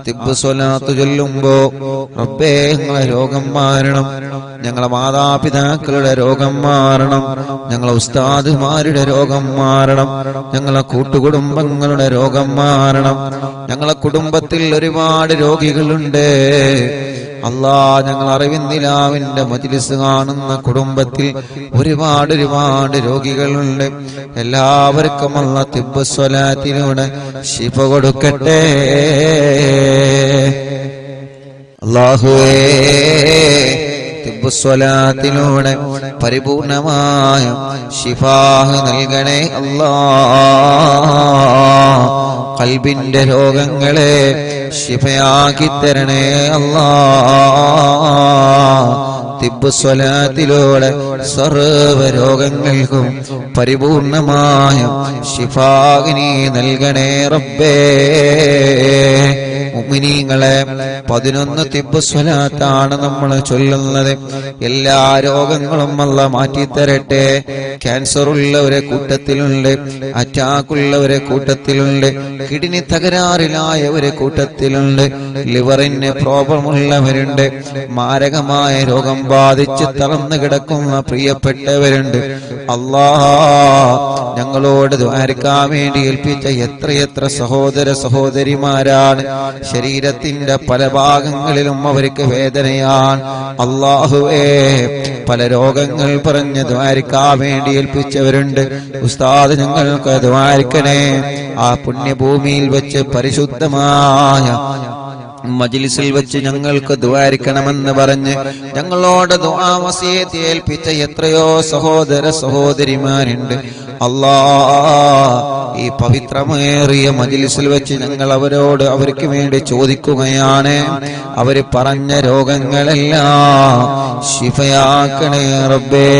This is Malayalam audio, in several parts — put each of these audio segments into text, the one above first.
തിബ്ബ് സ്വലാത്ത് ചൊല്ലുമ്പോ റബ്ബേ ഞങ്ങളെ രോഗം മാറണം, ഞങ്ങളെ മാതാപിതാക്കളുടെ രോഗം മാറണം, ഞങ്ങളെ ഉസ്താദുമാരുടെ രോഗം മാറണം, ഞങ്ങളെ കൂട്ടുകുടുംബങ്ങളുടെ രോഗം മാറണം. ഞങ്ങളെ കുടുംബത്തിൽ ഒരുപാട് രോഗികളുണ്ട് അല്ലാ. ഞങ്ങൾ അറിവിന്ദിലാവിന്റെ മജ്‌ലിസ് കാണുന്ന കുടുംബത്തിൽ ഒരുപാട് രോഗികളുണ്ട്. എല്ലാവർക്കും അല്ലാഹ് തിബ്ബ് സ്വലാത്തിലൂടെ ശിഫ കൊടുക്കട്ടെ. അല്ലാഹുവേ തിബ്ബ് സ്വലാത്തിലൂടെ പരിപൂർണമായ ശിഫാഹ് നൽകണേ അല്ലാഹ്. ഖൽബിന്റെ രോഗങ്ങളെ ശിഫയാക്കി തരണേ അല്ലാഹ്. തിബ്ബ് സ്വലാത്തിലൂടെ സർവ്വ രോഗങ്ങൾക്കും പരിപൂർണമായ ശിഫാഗിനി നൽകണേ റബ്ബേ. മുഅ്മിനീങ്ങളെ 11 തിബ്ബ് സ്വലാത്താണ് നമ്മൾ ചൊല്ലുന്നത്. എല്ലാ രോഗങ്ങളും അല്ലാഹ് മാറ്റിത്തരട്ടെ. ക്യാൻസർ ഉള്ളവരെ കൂട്ടത്തിലുണ്ട്, അറ്റാക്ക് ഉള്ളവരെ കൂട്ടത്തിലുണ്ട്, കിഡ്നി തകരാറിലായവരെ കൂട്ടത്തിലുണ്ട്, ലിവറിന് പ്രോബ്ലം ഉള്ളവരുണ്ട്, മാരകമായ രോഗം ബാധിച്ച് തളർന്നു കിടക്കുന്ന പ്രിയപ്പെട്ടവരുണ്ട്. അല്ലാഹ് ഞങ്ങളോട് ദുആർക്കാൻ വേണ്ടി ഏൽപ്പിച്ച എത്രയെത്ര സഹോദര സഹോദരിമാരാണ്. ശരീരത്തിന്റെ പല ഭാഗങ്ങളിലും അവർക്ക് വേദനയാണ്. അല്ലാഹുവേ പല രോഗങ്ങൾ പറഞ്ഞ് ദുആർക്കാൻ വേണ്ടി ഏൽപ്പിച്ചവരുണ്ട്. ഉസ്താദ് ഞങ്ങൾക്ക് ദുആർക്കണേ. ആ പുണ്യഭൂമിയിൽ വെച്ച് പരിശുദ്ധമായ മജ്‌ലിസിൽ വെച്ച് ഞങ്ങൾക്ക് ദുആർക്കണമെന്ന് പറഞ്ഞ് ഞങ്ങളോട് ദുആ വസിയത്ത് ഏൽപ്പിച്ച എത്രയോ സഹോദര സഹോദരിമാരുണ്ട്. അല്ലാഹ് ഈ പവിത്രമേറിയ മജ്‌ലിസിൽ വെച്ച് ഞങ്ങൾ അവർക്ക് വേണ്ടി ചോദിക്കുകയാണ്. അവര് പറഞ്ഞ രോഗങ്ങളെല്ലാം ശിഫയാക്കണേ റബ്ബേ.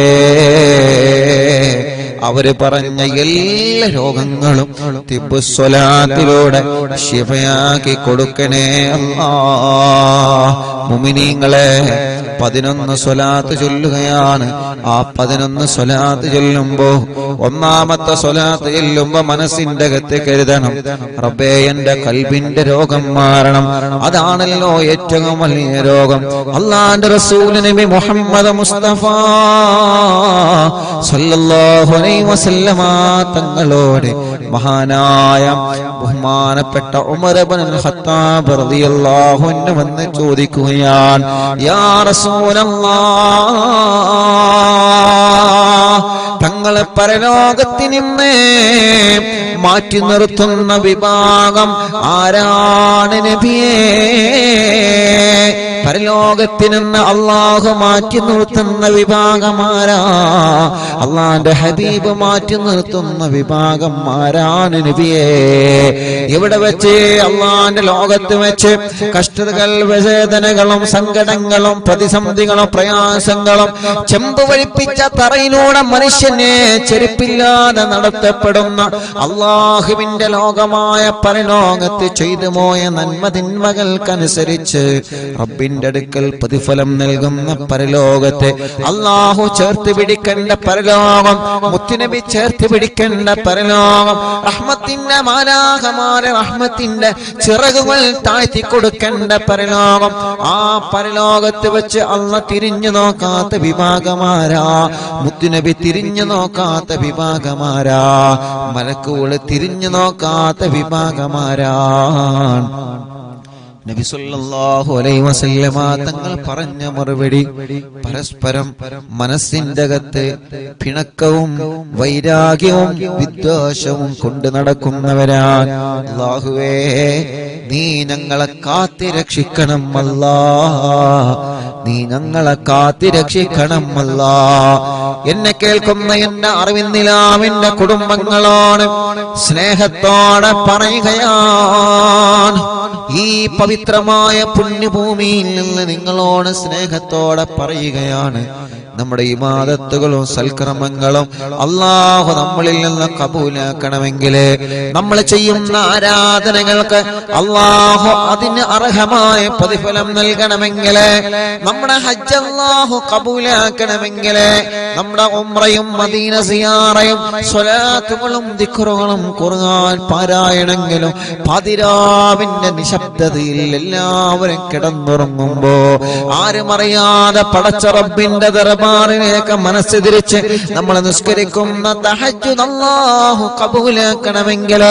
അവര് പറഞ്ഞ എല്ലാ രോഗങ്ങളും തിബ്ബ് സ്വലാത്തിലൂടെ ശിഫയാക്കി കൊടുക്കണേ അല്ലാഹ്. മുഅ്മിനീങ്ങളെ 11 സ്വലാത്ത് ചൊല്ലുകയാണ്. ആ 11 സ്വലാത്ത് ചൊല്ലുമ്പോ ഒന്നാമത്തെ സ്വലാത്ത് ചൊല്ലുമ്പോ മനസ്സിന്റെ അകത്ത് കരുതണം, റബ്ബേ എന്റെ ഖൽബിന്റെ രോഗം മാറണം. അതാണല്ലോ ഏറ്റവും വലിയ രോഗം. അല്ലാഹുവിന്റെ റസൂൽ നബി മുഹമ്മദ് മുസ്തഫ സല്ലല്ലാഹു അലൈഹി വസല്ലമ തങ്ങളോട് മഹാനായ ബഹുമാനപ്പെട്ട ഉമർ ഇബ്നുൽ ഖത്താബ് റളിയല്ലാഹു അൻഹു വന്ന് ചോദിക്കുകയാണ്, യാ റസൂലല്ലാഹ്, തങ്ങളെ പരലോകത്തിൽ നിന്ന് മാറ്റി നിർത്തുന്ന വിഭാഗം ആരാണ് നബിയേ? പരലോകത്തിൽ നിന്ന് അല്ലാഹു മാറ്റി നിർത്തുന്ന വിഭാഗമാരാ? അല്ലാഹുവിന്റെ ഹബീബ് മാറ്റി നിർത്തുന്ന വിഭാഗം ആരാണ് നബിയേ? ഇവിടെ വെച്ച് അല്ലാഹുവിന്റെ ലോകത്ത് വെച്ച് കഷ്ടതകൾ, വേദനകളും സങ്കടങ്ങളും പ്രതിസന്ധികളും പ്രയാസങ്ങളും ചെമ്പ് വഴിപ്പിച്ച തറയിലൂടെ മനുഷ്യനെ ചെരുപ്പില്ലാതെ നടത്തപ്പെടുന്ന അല്ലാഹുവിന്റെ ലോകമായ പരലോകത്ത് ചെയ്തു പോയ നന്മ തിന്മകൾക്കനുസരിച്ച് റബ്ബിന്റെ അടുക്കൽ പ്രതിഫലം നൽകുന്ന പരലോകത്തെ അല്ലാഹു ചേർത്ത് പിടിക്കേണ്ട പരലോകം, മുത്തുനബി ചേർത്ത് പിടിക്കേണ്ട പരലോകം, റഹ്മത്തിന്റെ മാലാഖമാരെ റഹ്മത്തിന്റെ ചിറകുകൾ താഴ്ത്തി കൊടുക്കേണ്ട പരലോകം. ആ പരലോകത്ത് വെച്ച് അല്ലാഹ് തിരിഞ്ഞു നോക്കാത്ത വിഭാഗമാരാ? മുത്തുനബി തിരിഞ്ഞു നോക്കാത്ത വിഭാഗമാരാ? മലക്കുകൾ തിരിഞ്ഞു നോക്കാത്ത വിഭാഗമാരാണ്? നബി സല്ലല്ലാഹു അലൈഹി വസല്ലമ തങ്ങൾ പറഞ്ഞ മറുപടി, പരസ്പരം മനസ്സിന്റെ അകത്ത് പിണക്കവും വൈരാഗ്യവും വിദ്വേഷവും കൊണ്ട് നടക്കുന്നവരാണ്. അല്ലാഹുവേ നീ ഞങ്ങളെ കാത്തി രക്ഷിക്കണം അല്ലാഹ്, നീ ഞങ്ങളെ കാത്തി രക്ഷിക്കണം അല്ലാഹ്. എന്നെ കേൾക്കുന്ന എന്റെ അറിവിന്ദിലാവിന്റെ കുടുംബങ്ങളോട് സ്നേഹത്തോടെ പറയുകയാണ്, ഈ പവിത്രമായ പുണ്യഭൂമിയിൽ നിന്ന് നിങ്ങളോട് സ്നേഹത്തോടെ പറയുകയാണ്, നമ്മുടെ ഇബാദത്തുകളും സൽക്കർമ്മങ്ങളും അല്ലാഹു നമ്മളിൽ നിന്ന് കബൂലാക്കണമെങ്കിൽ, നമ്മൾ ചെയ്യുന്ന ആരാധനകൾക്ക് അല്ലാഹു അതിന് അർഹമായ പ്രതിഫലം നൽകണമെങ്കിൽ, നമ്മുടെ ഹജ്ജ് അല്ലാഹു കബൂലാക്കണമെങ്കിൽ, നമ്മുടെ ഉംറയും മദീന സിയാറയും സ്വലാത്തുകളും ദിക്റുകളും ഖുർആൻ പാരായണമെങ്കിലും പതിരാവിന്റെ നിശബ്ദതയിൽ എല്ലാവരും കിടന്നുറങ്ങുമ്പോ ആരും അറിയാതെ പടച്ച റബ്ബിന്റെ ദർബാറിലേക്ക് മനസ്സ് തിരിച്ച് നമ്മൾ നിസ്കരിക്കുന്ന തഹജ്ജുദ് അല്ലാഹു കബൂലാക്കണമെങ്കിൽ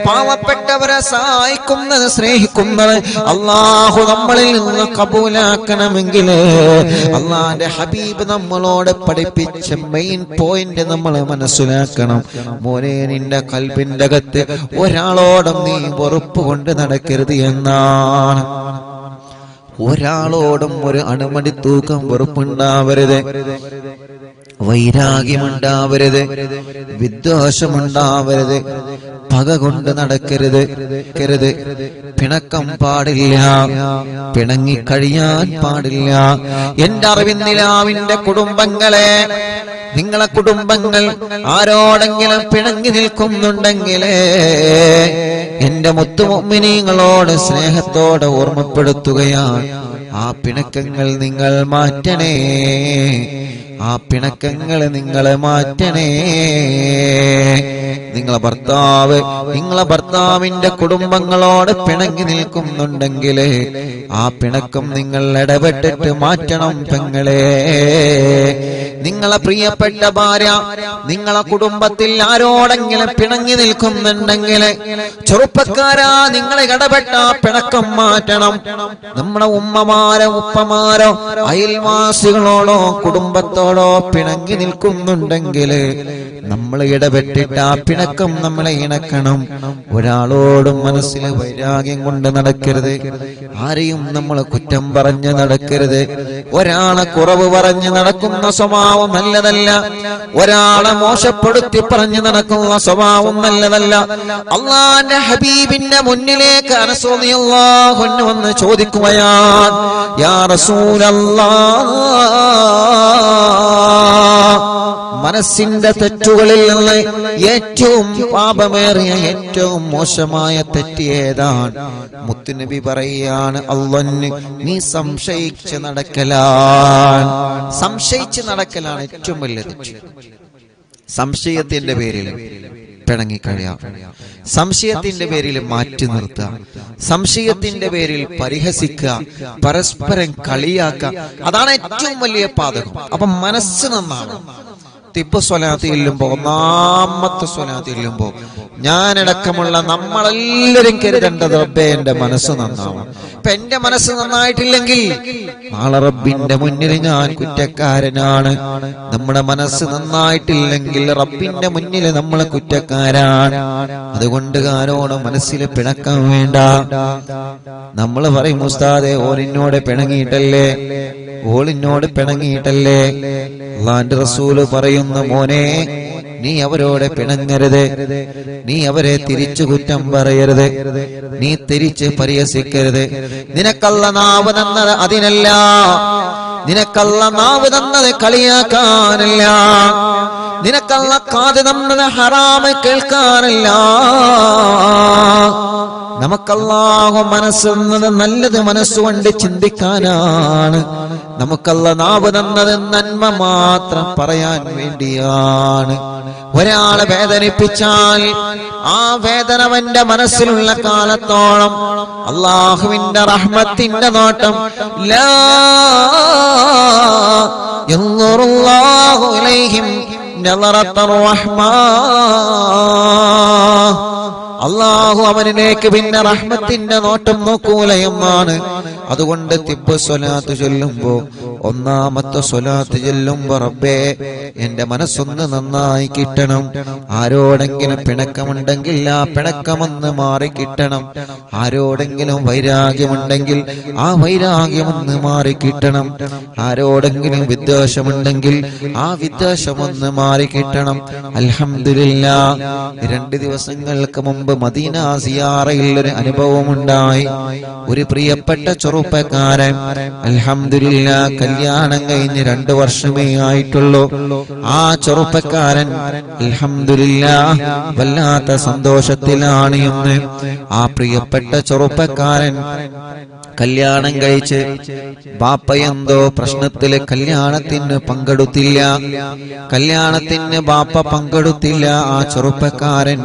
പാവപ്പെട്ടവരെ സഹായിക്കുന്നത് സ്നേഹിക്കുന്നത് അല്ലാഹു നമ്മളിൽ നിന്ന് കബൂലാക്കണമെങ്കിൽ അല്ലാഹുവിന്റെ ഹബീബ് നമ്മളോട് പഠിപ്പിച്ച മെയിൻ പോയിന്റ് നമ്മൾ മനസ്സിലാക്കണം. മോനെ, നിന്റെ കൽബിന്റെ അകത്ത് ഒരാളോടും നീ വെറുപ്പ് കൊണ്ട് നടക്കരുത് എന്നാണ്. ഒരാളോടും ഒരു അണുമണി തൂക്കം വെറുപ്പുണ്ടാവരുത്, വൈരാഗ്യമുണ്ടാവരുത്, വിദ്വേഷമുണ്ടാവരുത്, പക കൊണ്ട് നടക്കരുത്, പിണക്കം പാടില്ല, പിണങ്ങിക്കഴിയാൻ പാടില്ല. എന്റെ അറിവിന്നിലാവിന്റെ കുടുംബങ്ങളെ, നിങ്ങളെ കുടുംബങ്ങൾ ആരോടെങ്കിലും പിണങ്ങി നിൽക്കുന്നുണ്ടെങ്കിലേ എന്റെ മുത്തുമുഅ്മിനീങ്ങളോട് സ്നേഹത്തോടെ ഓർമ്മപ്പെടുത്തുകയാണ്, ആ പിണക്കങ്ങൾ നിങ്ങൾ മാറ്റണേ, ആ പിണക്കങ്ങൾ നിങ്ങൾ മാറ്റണേ. നിങ്ങളെ ഭർത്താവിന്റെ കുടുംബങ്ങളോട് പിണങ്ങി നിൽക്കുന്നുണ്ടെങ്കിൽ ആ പിണക്കം നിങ്ങൾ ഇടപെട്ടിട്ട് മാറ്റണം പെങ്ങളെ. നിങ്ങളെ പ്രിയപ്പെട്ട ഭാര്യ നിങ്ങളെ കുടുംബത്തിൽ ആരോടെങ്കിലും പിണങ്ങി നിൽക്കുന്നുണ്ടെങ്കിൽ ചെറുപ്പക്കാരാ, നിങ്ങളെ ഇടപെട്ട പിണക്കം മാറ്റണം. നമ്മുടെ ഉമ്മമാരോ ഉപ്പമാരോ അയൽവാസികളോടോ കുടുംബത്തോടോ പിണങ്ങി നിൽക്കുന്നുണ്ടെങ്കിൽ നമ്മൾ ഇടപെട്ടിട്ട് ആ പിണക്കം നമ്മളെ ഇണക്കണം. ഒരാളോടും മനസ്സിൽ വൈരാഗ്യം കൊണ്ട് നടക്കരുത്, ആരെയും നമ്മൾ കുറ്റം പറഞ്ഞ് നടക്കരുത്, ഒരാളെ കുറവ് പറഞ്ഞ് നടക്കുന്ന സ്വഭാവം നല്ലതല്ല, ഒരാളെ മോശപ്പെടുത്തി പറഞ്ഞ് നടക്കുന്ന സ്വഭാവം നല്ലതല്ല. അല്ലാഹുവിന്റെ ഹബീബിന്റെ മുന്നിലേക്ക് അനസ് റളിയല്ലാഹു അൻഹു വന്ന് ചോദിക്കുകയാണ്, യാ റസൂലല്ലാഹ്, മനസ്സിന്റെ തെറ്റുകളിൽ നിന്ന് ഏറ്റവും പാപമേറിയ ഏറ്റവും മോശമായ തെറ്റ് ഏതാണ്? മുത്തുനബി പറയാണ്, അല്ലാഹുവിനെ നീ സംശയിച്ച് നടക്കലാണ്. സംശയിച്ച് നടക്കലാണ് ഏറ്റവും വലിയ തെറ്റ്. സംശയത്തിന്റെ പേരിൽ പിണങ്ങിക്കഴിയാം, സംശയത്തിന്റെ പേരിൽ മാറ്റി നിർത്തുക, സംശയത്തിന്റെ പേരിൽ പരിഹസിക്കുക, പരസ്പരം കളിയാക്കുക, അതാണ് ഏറ്റവും വലിയ പാതകം. അപ്പൊ മനസ്സ് നന്നാണ്. തിപ്പ് സ്വലാത്ത് ചെല്ലുമ്പോ, ഒന്നാമത്തെ സ്വലാത്ത് ചെല്ലുമ്പോ ഞാനടക്കമുള്ള നമ്മളെല്ലാവരും കരുതേണ്ടത്, റബ്ബേ എന്റെ മനസ്സ് നന്നാവണം. ഇപ്പൊ എന്റെ മനസ്സ് നന്നായിട്ടില്ലെങ്കിൽ നാളെ റബ്ബിന്റെ മുന്നിൽ ഞാൻ കുറ്റക്കാരനാണ്. നമ്മുടെ മനസ്സ് നന്നായിട്ടില്ലെങ്കിൽ റബ്ബിന്റെ മുന്നിൽ നമ്മൾ കുറ്റക്കാരാണ്. അതുകൊണ്ട് ആരോട് മനസ്സിൽ പിണക്കം വേണ്ട. നമ്മൾ പറയും, ഉസ്താദേ ഓളിനോട് പിണങ്ങിയിട്ടല്ലേ, ഓളിനോട് പിണങ്ങിയിട്ടല്ലേ. അല്ലാഹുവിന്റെ റസൂല് പറയുന്നു, മോനെ നീ അവരോട് പിണങ്ങരുത്, നീ അവരെ തിരിച്ചു കുറ്റം പറയരുത്, നീ തിരിച്ച് പരിഹസിക്കരുത്. നിനക്കല്ല നാവ് തന്നത് അതിനല്ല, നിനക്കല്ല നാവ് തന്നത് കളിയാക്കാനല്ല, നിനക്കല്ല കാത് തന്നത് ഹറാമ് കേൾക്കാനല്ല. നമുക്കല്ലാഹു മനസ്സെന്നത് നല്ലത് മനസ്സുകൊണ്ട് ചിന്തിക്കാനാണ്. നമുക്കല്ല നാവ് തന്നത് നന്മ മാത്രം പറയാൻ വേണ്ടിയാണ്. ഒരാളെ വേദനിപ്പിച്ചാൽ ആ വേദന അവന്റെ മനസ്സിലുള്ള കാലത്തോളം അല്ലാഹുവിന്റെ റഹ്മത്തിന്റെ നോട്ടം ലാ യൻദുറുല്ലാഹു ഇലൈഹിം നളറത്തുർ റഹ്മാ, അല്ലാഹു അവനിലേക്ക് പിന്നെ റഹ്മത്തിന്റെ നോട്ടം നോക്കൂല എന്നാണ്. അതുകൊണ്ട് തിബ്ബ് സ്വലാത്ത് ചൊല്ലുമ്പോ, ഒന്നാമത്തെ സ്വലാത്ത് ചൊല്ലുമ്പോ, റബ്ബേ എന്റെ മനസ്സൊന്ന് നന്നായി കിട്ടണം. ആരോടെങ്കിലും പിണക്കമുണ്ടെങ്കിൽ ആ പിണക്കമൊന്ന് മാറി കിട്ടണം. ആരോടെങ്കിലും വൈരാഗ്യമുണ്ടെങ്കിൽ ആ വൈരാഗ്യമൊന്ന് മാറി കിട്ടണം. ആരോടെങ്കിലും വിദ്വേഷമുണ്ടെങ്കിൽ ആ വിദ്വേഷമൊന്ന് മാറി കിട്ടണം. അൽഹംദുലില്ലാഹ്, 2 ദിവസങ്ങൾക്ക് മുമ്പ് മദീന സിയാറയിൽ ഒരു അനുഭവമുണ്ടായി. ഒരു പ്രിയപ്പെട്ട ചെറുപ്പക്കാരൻ അൽഹംദുലില്ലാ കല്യാണം കഴിഞ്ഞ് 2 വർഷമേ ആയിട്ടുള്ളൂ. ആ ചെറുപ്പക്കാരൻ അൽഹംദുലില്ലാ വല്ലാത്ത സന്തോഷത്തിലാണ് എന്ന്. ആ പ്രിയപ്പെട്ട ചെറുപ്പക്കാരൻ കല്യാണം കഴിച്ച് ബാപ്പ എന്തോ പ്രശ്നത്തില് കല്യാണത്തിന് പങ്കെടുത്തില്ല. കല്യാണത്തിന് ബാപ്പ പങ്കെടുത്തില്ല. ആ ചെറുപ്പക്കാരൻ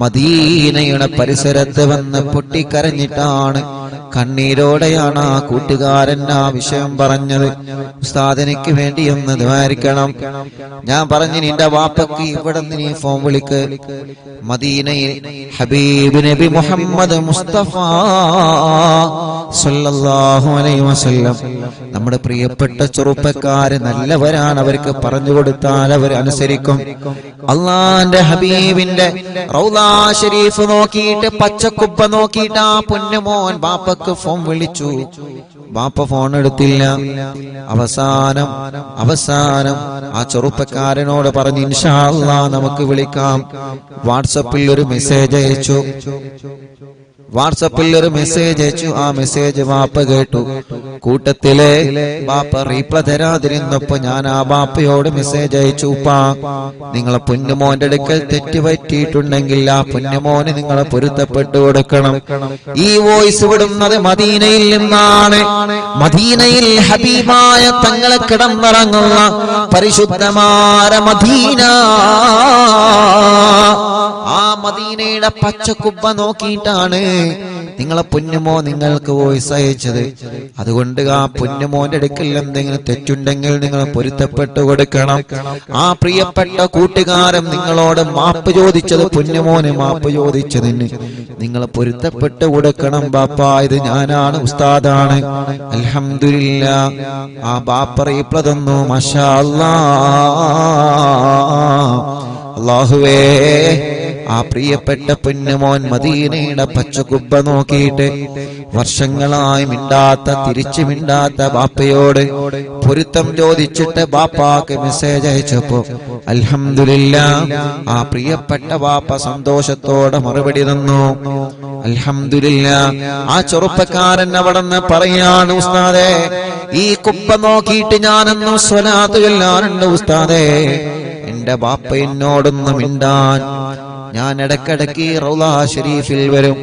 മദീനയുടെ പരിസരത്ത് വന്ന് പൊട്ടിക്കരഞ്ഞിട്ടാണ്, കണ്ണീരോടെയാണ് ആ കൂട്ടുകാരൻ ആ വിഷയം പറഞ്ഞത്. ഉസ്താദ് എനിക്ക് വേണ്ടി ഒന്ന് ദ്വാരിക്കണം. ഞാൻ പറഞ്ഞു, നിന്റെ വാപ്പക്ക് ഇവിടെ നീ ഫോൺ വിളിക്ക്. മദീനയിൽ ഹബീബ് നബി മുഹമ്മദ് മുസ്തഫ സല്ലല്ലാഹു അലൈഹി വസല്ലം, നമ്മുടെ പ്രിയപ്പെട്ട ചെറുപ്പക്കാര് നല്ലവരാണ്, അവർക്ക് പറഞ്ഞു കൊടുത്താൽ അവർ അനുസരിക്കും. അള്ളാന്റെ ഹബീബിന്റെ റൗള ശരീഫ് നോക്കിയിട്ട്, പച്ചക്കുബ്ബ നോക്കിയിട്ട് ആ പൊന്നുമോൻ ബാപ്പക്ക് ഫോൺ വിളിച്ചു. ബാപ്പ ഫോൺ എടുത്തില്ല. അവസാനം ആ ചെറുപ്പക്കാരനോട് പറഞ്ഞു, ഇൻഷാ അല്ലാഹ് നമുക്ക് വിളിക്കാം. വാട്സപ്പിൽ ഒരു മെസ്സേജ് അയച്ചു. ആ മെസ്സേജ് ബാപ്പ കേട്ടു. കൂട്ടത്തിലെ ബാപ്പ റീപ്ലൈ തരാതിരുന്നപ്പോ ഞാൻ ആ ബാപ്പയോട് മെസ്സേജ് അയച്ചു, ഉപ്പാ നിങ്ങളെ പൊന്നുമോന്റെ അടുക്കൽ തെറ്റ് പറ്റിയിട്ടുണ്ടെങ്കിൽ ആ പൊന്നുമോന് നിങ്ങളെ പൊരുത്തപ്പെട്ടു കൊടുക്കണം. ഈ വോയിസ് വിടുന്നത് മദീനയിൽ നിന്നാണ്. മദീനയിൽ ഹബീബായ തങ്ങളെ കിടന്നിറങ്ങുന്ന പരിശുദ്ധമായ മദീന. ആ മദീനയുടെ പച്ചക്കുബ്ബ നോക്കിയിട്ടാണ് നിങ്ങളെ പൊന്നുമോ നിങ്ങൾക്ക് വോയിസ് അയച്ചത്. അതുകൊണ്ട് ആ പൊന്നുമോന്റെ അടുക്കൽ എന്തെങ്കിലും തെറ്റുണ്ടെങ്കിൽ നിങ്ങൾ പൊരുത്തപ്പെട്ടു കൊടുക്കണം. ആ പ്രിയപ്പെട്ട കൂട്ടുകാരൻ നിങ്ങളോട് മാപ്പ് ചോദിച്ചത്, പൊന്നുമോന് മാപ്പ് ചോദിച്ചതിന് നിങ്ങൾ പൊരുത്തപ്പെട്ടു കൊടുക്കണം. ബാപ്പ ഇത് ഞാനാണ്, ഉസ്താദാണ്. അൽഹംദുലില്ലാ ആ ബാപ്പ റീപ്ലൈ തന്നു. മാഷാ അല്ലാഹുവേ, ആ പ്രിയപ്പെട്ട പൊന്നുമോൻ മദീനയുടെ പച്ചക്കുബ്ബ നോക്കിയിട്ട് വർഷങ്ങളായി തിരിച്ചു മിണ്ടാത്ത ബാപ്പയോട് പൊരുത്തം ചോദിച്ചിട്ട് ബാപ്പാക്ക് മെസ്സേജ് അയച്ചപ്പോ അൽഹംദുലില്ലാ ആ പ്രിയപ്പെട്ട ബാപ്പ സന്തോഷത്തോടെ മറുപടി തന്നു. അൽഹംദുലില്ലാ. ആ ചെറുപ്പക്കാരൻ അവിടെന്ന് പറയാണ്, ഉസ്താദേ ഈ കുബ്ബ നോക്കിയിട്ട് ഞാനൊന്നും സ്വലാത്ത് ചൊല്ലാറുണ്ട് ഉസ്താദേ. എന്റെ ബാപ്പ എന്നോടൊന്നും മിണ്ടാൻ ഞാൻ ഇടക്കിടക്ക് റൗള ശരീഫിൽ വരും.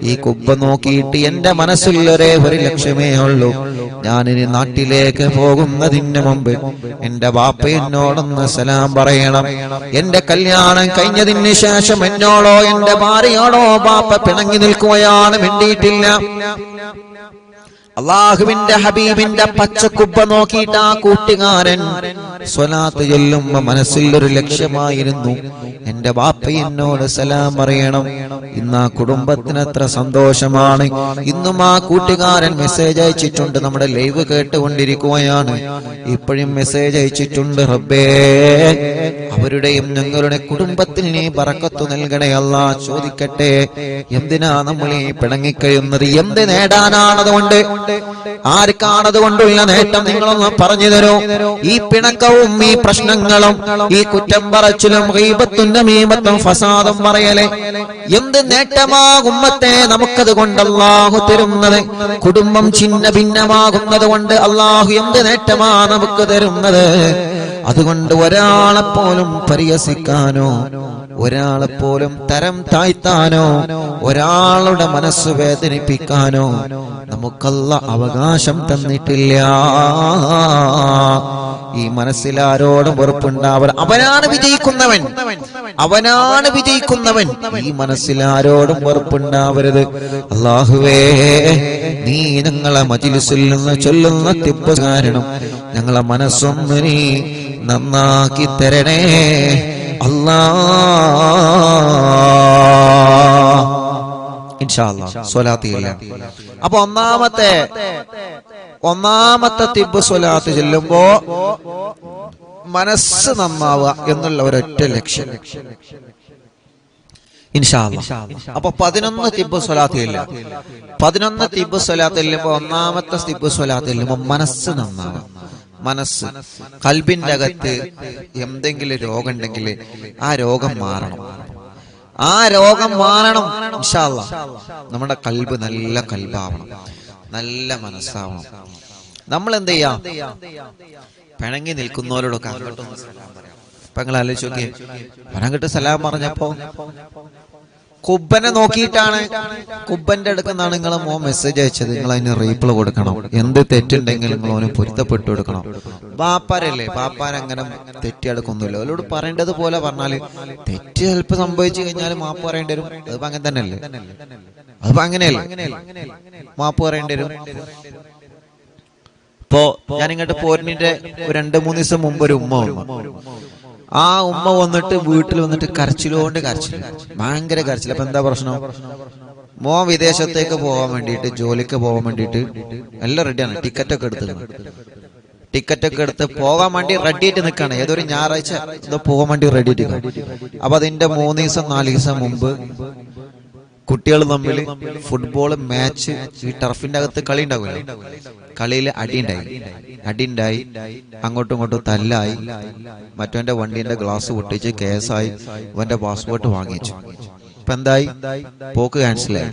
ഈ കുബ്ബ നോക്കിയിട്ട് എന്റെ മനസ്സിൽ ഒരു ലക്ഷ്യമേ ഉള്ളൂ, ഞാനിനി നാട്ടിലേക്ക് പോകുന്നതിന് മുമ്പ് എന്റെ ബാപ്പ എന്നോടൊന്ന് സലാം പറയണം. എന്റെ കല്യാണം കഴിഞ്ഞതിന് ശേഷം എന്നോടോ എന്റെ ഭാര്യയോടോ ബാപ്പ പിണങ്ങി നിൽക്കുകയാണ്, മിണ്ടിയിട്ടില്ല. അള്ളാഹുവിന്റെ ഹബീബിന്റെ പച്ചക്കുബ്ബ നോക്കിയിട്ട് ആ കൂട്ടുകാരൻ സ്വലാത്ത് ചൊല്ലുമ്പോ മനസ്സിൽ ഒരു ലക്ഷ്യമായിരുന്നു, എന്റെ ബാപ്പ എന്നോട് സലാം പറയണം. ഇന്ന് ആ കുടുംബത്തിന് എത്ര സന്തോഷമാണ്. ഇന്നും ആ കൂട്ടുകാരൻ മെസ്സേജ് അയച്ചിട്ടുണ്ട്. നമ്മുടെ ലൈവ് കേട്ടുകൊണ്ടിരിക്കുകയാണ്, ഇപ്പോഴും മെസ്സേജ് അയച്ചിട്ടുണ്ട്. റബ്ബേ അവരുടെയും ഞങ്ങളുടെ കുടുംബത്തിൽ നീ ബറക്കത്ത് നൽകണേ അല്ലാ. ചോദിക്കട്ടെ, എന്തിനാ നമ്മൾ ഈ പിണങ്ങിക്കഴിയുന്നത്? എന്ത് നേടാനാണതുകൊണ്ട്? ആർക്കാണതുകൊണ്ടുള്ള നേട്ടം? നിങ്ങളൊന്ന് പറഞ്ഞു തരൂ. ഈ പിണക്കവും ഈ പ്രശ്നങ്ങളും ഈ കുറ്റം പറച്ചിലും ഗീബത്തും നമീമത്തും ഫസാദും പറയലേ എന്ത് നേട്ടമാകുമ്പത്തെ നമുക്കത് കൊണ്ട് അല്ലാഹു തരുന്നത്? കുടുംബം ഛിന്ന ഭിന്നമാകുന്നത് കൊണ്ട് അല്ലാഹു എന്ത് നേട്ടമാ നമുക്ക് തരുന്നത്? അതുകൊണ്ട് ഒരാളെപ്പോലും പരിഹസിക്കാനോ ഒരാളെപ്പോലും തരം താഴ്ത്താനോ ഒരാളുടെ മനസ്സ് വേദനിപ്പിക്കാനോ നമുക്കല്ല അവകാശം തന്നിട്ടില്ല. ഈ മനസ്സിൽ ആരോടും വെറുപ്പുണ്ടാവരുത്. അവനാണ് വിജയിക്കുന്നവൻ. ഈ മനസ്സിൽ ആരോടും വെറുപ്പുണ്ടാവരുത്. അല്ലാഹുവേ, നീ ഞങ്ങളെ മജ്‌ലിസിൽ നിന്ന് ചൊല്ലുന്ന തിബ്ബ് കാരണം ഞങ്ങളെ മനസ്സൊന്ന് നീ നന്നാക്കി തരണേ അല്ലാഹ്. ഇൻഷാ അല്ലാഹ് സ്വലാത്ത് ചൊല്ലാം. അപ്പൊ ഒന്നാമത്തെ തിബ്ബ് സ്വലാത്ത് ചൊല്ലുമ്പോ മനസ്സ് നന്നാവുക എന്നുള്ള ഒരൊറ്റ ലക്ഷ്യം. ഇൻഷാ അല്ലാഹ്. അപ്പൊ 11 തിബ്ബ് സ്വലാത്ത് ഇല്ല. 11 തിബ്ബ് സ്വലാത്ത് ചെല്ലുമ്പോ ഒന്നാമത്തെ തിബ്ബ് സ്വലാത്ത് ചെല്ലുമ്പോ മനസ്സ് നന്നാവുക. മനസ്സ്, കൽബിന്റെ അകത്ത് എന്തെങ്കിലും രോഗം ഉണ്ടെങ്കിൽ ആ രോഗം മാറണം. ഇൻഷാ അല്ലാഹ്. നമ്മുടെ കൽബ് നല്ല കൽബാവണം. നല്ല മനസ്സാവണം. നമ്മൾ എന്ത് ചെയ്യാം? പിണങ്ങി നിൽക്കുന്നവരോടൊക്കെ അങ്ങോട്ടൊന്ന് സലാം പറയാം. ഇപ്പൊ നിങ്ങൾ ആലോചിച്ച് നോക്കിയേ, അങ്ങോട്ട് സലാം പറഞ്ഞപ്പോ കുബ്ബനെ നോക്കിയിട്ടാണ്, കുബ്ബന്റെ അടുക്കുന്നാണ് നിങ്ങളെ മോൻ മെസ്സേജ് അയച്ചത്. നിങ്ങൾ അതിന് റീപ്ലൈ കൊടുക്കണം. എന്ത് തെറ്റുണ്ടെങ്കിൽ നിങ്ങൾ അവന് പൊരുത്തപ്പെട്ടു കൊടുക്കണം. ബാപ്പാരല്ലേ, ബാപ്പാരങ്ങനെ തെറ്റിയെടുക്കൊന്നുമില്ല. അവരോട് പറയേണ്ടത് പോലെ പറഞ്ഞാല് തെറ്റ് ചിലപ്പോൾ സംഭവിച്ചു കഴിഞ്ഞാൽ മാപ്പ് പറയേണ്ടി വരും. അതിപ്പോ അങ്ങനെ തന്നെയല്ലേ, അതിപ്പോ അങ്ങനെയല്ലേ, മാപ്പ് പറയേണ്ടി വരും. ഇപ്പോ ഞാൻ ഇങ്ങോട്ട് പോരിന്റെ 2-3 ദിവസം മുമ്പ് ഒരു ഉമ്മ വന്നു. ആ ഉമ്മ വന്നിട്ട് വീട്ടിൽ വന്നിട്ട് കരച്ചിലോണ്ട് കരച്ചിൽ, ഭയങ്കര കരച്ചിൽ. അപ്പൊ എന്താ പ്രശ്നം? മോൻ വിദേശത്തേക്ക് പോകാൻ വേണ്ടിയിട്ട്, ജോലിക്ക് പോകാൻ വേണ്ടിയിട്ട് എല്ലാം റെഡിയാണ്. ടിക്കറ്റൊക്കെ എടുത്ത് പോകാൻ വേണ്ടി റെഡി ആയിട്ട് നിൽക്കാണ്. ഏതൊരു ഞായറാഴ്ച ഇത് പോകാൻ വേണ്ടി റെഡി ആയിട്ട്. അപ്പൊ അതിന്റെ 3 ദിവസം 4 ദിവസം മുമ്പ് കുട്ടികൾ തമ്മിൽ ഫുട്ബോൾ മാച്ച്, ഈ ടർഫിന്റെ അകത്ത് കളി ഉണ്ടാവില്ല, കളിയിൽ അടിയുണ്ടായി, അങ്ങോട്ടും ഇങ്ങോട്ടും തല്ലായി. മറ്റവന്റെ വണ്ടീന്റെ ഗ്ലാസ് പൊട്ടിച്ച് കേസായി. അവന്റെ പാസ്പോർട്ട് വാങ്ങിച്ചു. ഇപ്പൊ എന്തായി? പോക്ക് ക്യാൻസലായി.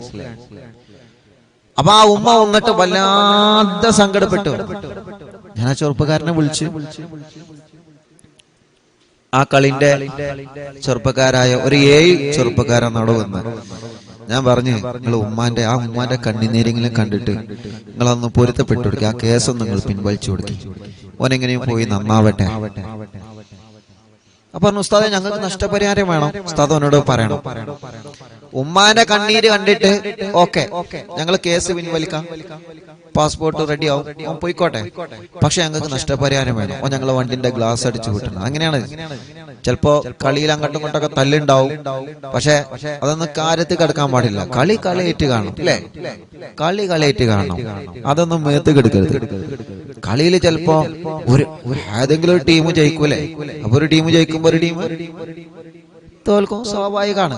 അപ്പൊ ആ ഉമ്മ വന്നിട്ട് വല്ലാതെ സങ്കടപ്പെട്ടു. ഞാൻ ആ ചെറുപ്പക്കാരനെ വിളിച്ചു. ആ കളിന്റെ ചെറുപ്പക്കാരായ ഒരു 7 ചെറുപ്പക്കാരൻ നടവന്ന്. ഞാൻ പറഞ്ഞു, നിങ്ങൾ ഉമ്മാന്റെ കണ്ണിനീരെങ്കിലും കണ്ടിട്ട് നിങ്ങളൊന്ന് പൊരുത്തപ്പെട്ടു കൊടുക്കുക. ആ കേസൊന്നും നിങ്ങൾ പിൻവലിച്ചു കൊടുക്കുക. ഓനെങ്ങനെയും പോയി നന്നാവട്ടെ. അപ്പൊ പറഞ്ഞു, ഉസ്താദെ ഞങ്ങൾക്ക് നഷ്ടപരിഹാരം വേണം. ഉസ്താദ് അവനോട് പറയണം, ഉമ്മാന്റെ കണ്ണീര് കണ്ടിട്ട് ഓക്കെ ഞങ്ങൾ കേസ് പിൻവലിക്കാം, പാസ്പോർട്ട് റെഡി ആവും, ഓൻ പോയിക്കോട്ടെ, പക്ഷെ ഞങ്ങൾക്ക് നഷ്ടപരിഹാരം വേണം. ഓ ഞങ്ങളെ വണ്ടിന്റെ ഗ്ലാസ് അടിച്ചു കിട്ടണം. അങ്ങനെയാണ്. ചിലപ്പോ കളിയിൽ അങ്ങോട്ടും ഇങ്ങോട്ടൊക്കെ തല്ലുണ്ടാവും, പക്ഷെ അതൊന്നും കാര്യത്തിൽ കിടക്കാൻ പാടില്ല. കളിയായിട്ട് കാണും, അല്ലേ? കളിയായിട്ട് കാണണം. അതൊന്നും മേത്ത് കെടുക്കരുത്. കളിയിൽ ചിലപ്പോ ഏതെങ്കിലും ഒരു ടീം ജയിക്കൂലേ? അപ്പൊ ഒരു ടീം ജയിക്കുമ്പോ ഒരു ടീം തോൽക്കും, സ്വാഭാവികമാണ്.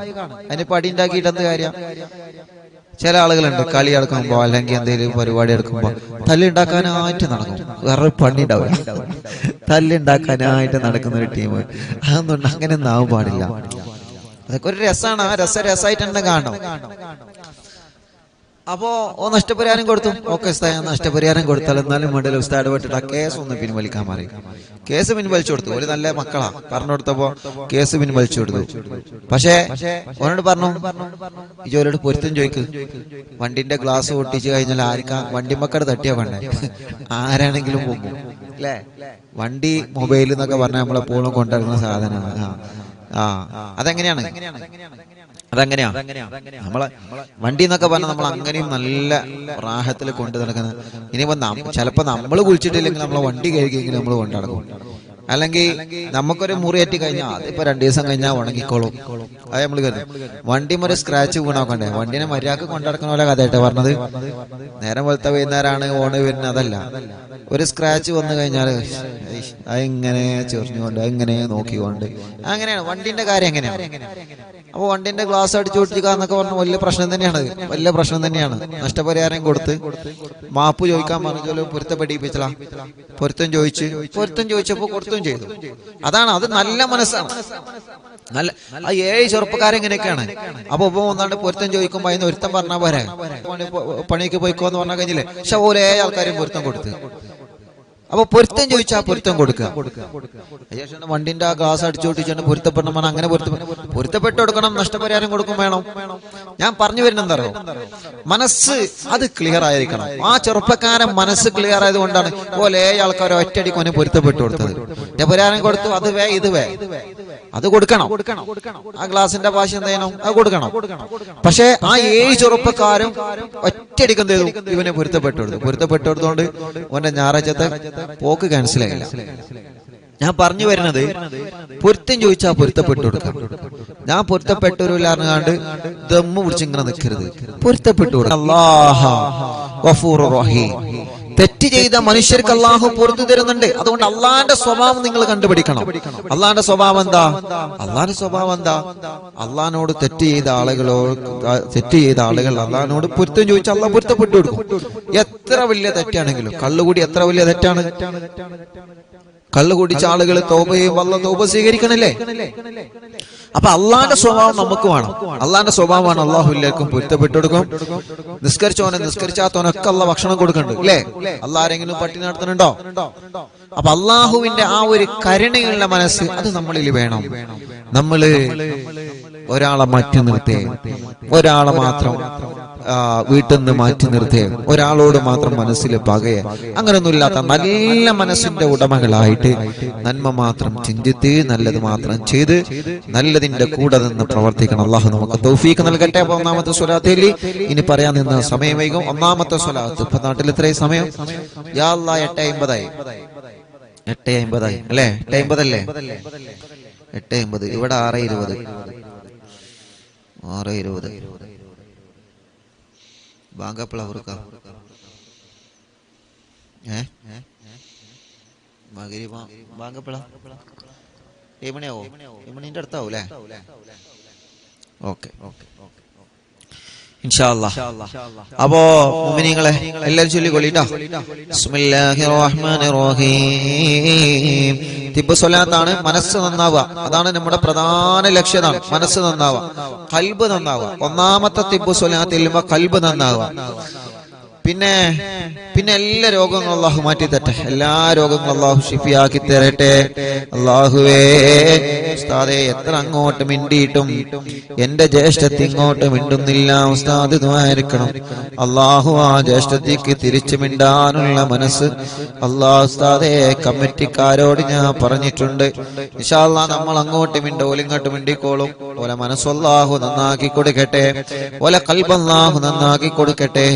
അതിന് പടി ഉണ്ടാക്കിയിട്ട് എന്ത് കാര്യം? ചില ആളുകളുണ്ട് കളി എടുക്കുമ്പോ അല്ലെങ്കിൽ എന്തെങ്കിലും പരിപാടി എടുക്കുമ്പോ തല്ലുണ്ടാക്കാനായിട്ട് നടക്കും. വേറെ പണി ഉണ്ടാവില്ല, തല്ലുണ്ടാക്കാനായിട്ട് നടക്കുന്ന ഒരു ടീം. അതൊന്നും അങ്ങനെ ഒന്നും ആവാൻ പാടില്ല. അതൊക്കെ ഒരു രസമാണ്. ആ രസമായിട്ട് തന്നെ കാണണം. അപ്പോ നഷ്ടപരിഹാരം കൊടുത്തു. ഓക്കെ ഉസ്താദ്, നഷ്ടപരിഹാരം കൊടുത്താൽ എന്നാലും വേണ്ടല്ലോ ഉസ്താദ് ഇടപെട്ടിട്ട് ആ കേസ് ഒന്ന് പിൻവലിക്കാൻ പറയും. കേസ് പിൻവലിച്ചു കൊടുത്തു. ഒരു നല്ല മക്കളാ, പറഞ്ഞു കൊടുത്തപ്പോ കേസ് പിൻവലിച്ചു കൊടുത്തു. പക്ഷേ ഓനോട് പറഞ്ഞു, ഈ ജോലിയോട് പൊരുത്തം ചോദിക്ക്. വണ്ടിന്റെ ഗ്ലാസ് പൊട്ടിച്ചു കഴിഞ്ഞാൽ ആർക്കാ വണ്ടി മക്കടെ തട്ടിയാ വേണ്ടേ? ആരാണെങ്കിലും പോകും, അല്ലേ? വണ്ടി മൊബൈൽ എന്നൊക്കെ പറഞ്ഞാൽ നമ്മളെപ്പോഴും കൊണ്ടുവരുന്ന സാധനമാണ്. അതെങ്ങനെയാ നമ്മളെ വണ്ടി എന്നൊക്കെ പറഞ്ഞാൽ നമ്മൾ അങ്ങനെയും നല്ല റാഹത്തിൽ കൊണ്ടു നടക്കുന്നത്. ഇനിയിപ്പോ ചിലപ്പോ നമ്മൾ കുളിച്ചിട്ടില്ലെങ്കിൽ നമ്മളെ വണ്ടി കഴുകിയെങ്കിലും നമ്മൾ കൊണ്ടു നടക്കും. അല്ലെങ്കിൽ നമുക്കൊരു മുറിയേറ്റി കഴിഞ്ഞാൽ അതിപ്പോ 2 ദിവസം കഴിഞ്ഞാൽ ഉണങ്ങിക്കോളും. അത് നമ്മൾ കരുതും. വണ്ടി ഒരു സ്ക്രാച്ച് വീണോക്കണ്ടേ? വണ്ടിനെ മര്യാദക്ക് കൊണ്ടുനടക്കുന്ന പോലെ കഥയായിട്ട് പറഞ്ഞത്. നേരം വെളുത്ത വൈകുന്നേരമാണ് ഓണ് വരുന്നത്. അതല്ല, ഒരു സ്ക്രാച്ച് വന്നു കഴിഞ്ഞാൽ അതെങ്ങനെ ചെറിഞ്ഞുകൊണ്ട് അതെങ്ങനെ നോക്കിക്കൊണ്ട് അങ്ങനെയാണ് വണ്ടിന്റെ കാര്യം. എങ്ങനെയാണ്? അപ്പൊ വണ്ടിന്റെ ഗ്ലാസ് അടിച്ചു പൊട്ടിക്കുക എന്നൊക്കെ പറഞ്ഞ വലിയ പ്രശ്നം തന്നെയാണ്. നഷ്ടപരിഹാരം കൊടുത്ത് മാപ്പ് ചോദിക്കാൻ പറഞ്ഞു. പൊരുത്തപ്പെടിപ്പിച്ചലാ. പൊരുത്തം ചോദിച്ചപ്പോ കൊടുത്തും ചെയ്തു. അതാണ്, അത് നല്ല മനസ്സാണ്. നല്ല ആ 7 ചെറുപ്പക്കാരെങ്ങനെയൊക്കെയാണ്. അപ്പൊ ഒന്നാണ്ട് പൊരുത്തം ചോദിക്കുമ്പോ അതിന് ഒരുത്തം പറഞ്ഞാൽ പോരെ, പണിക്ക് പോയിക്കോന്ന് പറഞ്ഞാൽ കഴിഞ്ഞില്ലേ? പക്ഷെ ഓരോ ആൾക്കാരും പൊരുത്തം കൊടുത്ത്. അപ്പൊ പൊരുത്തം ചോദിച്ചാൽ പൊരുത്തം കൊടുക്കുക. വണ്ടിന്റെ ആ ഗ്ലാസ് അടിച്ചു പൊട്ടിച്ചാണ്ട് പൊരുത്തപ്പെടണം. അങ്ങനെ പൊരുത്തപ്പെട്ടു കൊടുക്കണം. നഷ്ടപരിഹാരം കൊടുക്കും വേണം. ഞാൻ പറഞ്ഞു വരുന്നത് എന്താ അറിയോ? മനസ്സ് അത് ക്ലിയർ ആയിരിക്കണം. ആ ചെറുപ്പക്കാരൻ മനസ്സ് ക്ലിയർ ആയത് കൊണ്ടാണ് പോലെ ആൾക്കാർ ഒറ്റയടിക്ക് പൊരുത്തപ്പെട്ടു കൊടുത്തത്. നഷ്ടപരിഹാരം കൊടുത്തു, ഇത് അത് കൊടുക്കണം. ആ ഗ്ലാസിന്റെ ഭാഷ എന്ത് ചെയ്യണം? അത് കൊടുക്കണം. പക്ഷെ ആ 7 ചെറുപ്പക്കാരും ഒറ്റയടിക്ക് എന്ത് ചെയ്തു? ഇവനെ പൊരുത്തപ്പെട്ടെടുത്തോണ്ട് ഓന്റെ ഞായറാഴ്ചത്തെ പോക്ക് ക്യാൻസലായില്ല. ഞാൻ പറഞ്ഞു വരുന്നത്, പൊരുത്തം ചോദിച്ചാൽ പൊരുത്തപ്പെട്ടു കൊടുക്കാം. ഞാൻ പൊരുത്തപ്പെട്ടവരില്ലാണ്ട് ദമ്മ് പിടിച്ച് ഇങ്ങനെ നിൽക്കരുത്. പൊരുത്തപ്പെട്ടു കൊടുക്കാം. അല്ലാഹു ഗഫൂറുർ റഹീം. തെറ്റ് ചെയ്ത മനുഷ്യർക്ക് അള്ളാഹു പുറത്തു തരുന്നുണ്ട്. അതുകൊണ്ട് അള്ളാന്റെ സ്വഭാവം നിങ്ങൾ കണ്ടുപിടിക്കണം. അള്ളാന്റെ സ്വഭാവം എന്താ? അള്ളാഹിനോട് തെറ്റ് ചെയ്ത ആളുകൾ അള്ളാഹിനോട് പൊരുത്തം ചോദിച്ചാൽ അള്ളാഹ് പൊരുത്തപ്പെട്ടു കൊടുക്കും. എത്ര വലിയ തെറ്റാണെങ്കിലും. കള്ളുകൂടി എത്ര വലിയ തെറ്റാണ്? കള്ളു കുടിച്ച ആളുകൾ തൗബയും അല്ലാഹു തൗബ സ്വീകരിക്കണല്ലേ? അപ്പൊ അള്ളാന്റെ സ്വഭാവം നമുക്ക് വേണം. അള്ളാന്റെ സ്വഭാവമാണ് അള്ളാഹു എല്ലാവർക്കും പൊരുത്തപ്പെട്ടു കൊടുക്കും. നിസ്കരിച്ചോനെ നിസ്കരിച്ചാത്തോനൊക്കെ അള്ളാഹ് ഭക്ഷണം കൊടുക്കുന്നുണ്ട് അല്ലേ? അള്ളാഹ് ആരെങ്കിലും പട്ടിണി നടത്തുന്നുണ്ടോ? അപ്പൊ അള്ളാഹുവിന്റെ ആ ഒരു കരുണയുള്ള മനസ്സ് അത് നമ്മളിൽ വേണം. നമ്മള് ഒരാളെ മാറ്റി നിർത്തേ, ഒരാളെ മാത്രം വീട്ടിൽ നിന്ന് മാറ്റി നിർത്തേ, ഒരാളോട് മാത്രം മനസ്സിൽ പകയെ, അങ്ങനൊന്നും ഇല്ലാത്ത നല്ല മനസ്സിന്റെ ഉടമകളായിട്ട് നന്മ മാത്രം ചിന്തിത്ത് നല്ലത് മാത്രം ചെയ്ത് നല്ലതിന്റെ കൂടെ നിന്ന് പ്രവർത്തിക്കണം. അള്ളാഹു നമുക്ക് തൗഫീഖ് നൽകട്ടെ. അപ്പൊ ഒന്നാമത്തെ സ്വലാത്തിൽ ഇനി പറയാൻ നിന്ന് സമയം വൈകും. ഒന്നാമത്തെ സ്വലാത്ത് ഇപ്പൊ നാട്ടിൽ എത്രയും സമയം? യാ അല്ലാഹ് 8:50 8:50 അല്ലേ? 8:50 അല്ലേ? 8:50. ഇവിടെ 6:20 ബാങ്കപ്പളവർക്ക ബാങ്കപ്പള 7 മണിയാവോ? 7 മണിന്റെ അടുത്താവും അല്ലേ? ഓക്കെ ഇൻഷാ അല്ലാഹ്. അപ്പോ മുഅ്മിനീങ്ങളെ എല്ലാവരും ചൊല്ലിക്കൊള്ളിട്ടോ. ബിസ്മില്ലാഹിർ റഹ്മാനിർ റഹീം. തിബ് സ്വലാത്താണ് മനസ്സ് നന്നാവുക. അതാണ് നമ്മുടെ പ്രധാന ലക്ഷ്യമാണ്. മനസ്സ് നന്നാവുക, ഖൽബ് നന്നാവുക. ഒന്നാമത്തെ തിബ് സ്വലാത്തിൽ ഖൽബ് നന്നാവുക. പിന്നെ എല്ലാ രോഗങ്ങളും അള്ളാഹു മാറ്റി തരട്ടെ. എല്ലാ രോഗങ്ങളും അള്ളാഹു ഷിഫിയാക്കി തരട്ടെ. അള്ളാഹുവേ ഉസ്താദേ എത്ര അങ്ങോട്ട് മിണ്ടിയിട്ടും എന്റെ ജ്യേഷ്ഠത്തി ഇങ്ങോട്ട് മിണ്ടുന്നില്ല. ഉസ്താദ് ദുആയിരിക്കണം. അള്ളാഹു ആ ജ്യേഷ്ഠത്തിക്ക് തിരിച്ചു മിണ്ടാനുള്ള മനസ്സ് അള്ളാഹു ഉസ്താദേ കമ്മിറ്റിക്കാരോട് ഞാൻ പറഞ്ഞിട്ടുണ്ട്. ഇൻഷാ അല്ലാഹ് നമ്മൾ അങ്ങോട്ട് മിണ്ടോലും ഇങ്ങോട്ട് മിണ്ടിക്കോളും. ഓല മനസ്സ് അള്ളാഹു നന്നാക്കി കൊടുക്കട്ടെ. ഓല ഖൽബ് അള്ളാഹു നന്നാക്കി കൊടുക്കട്ടെ.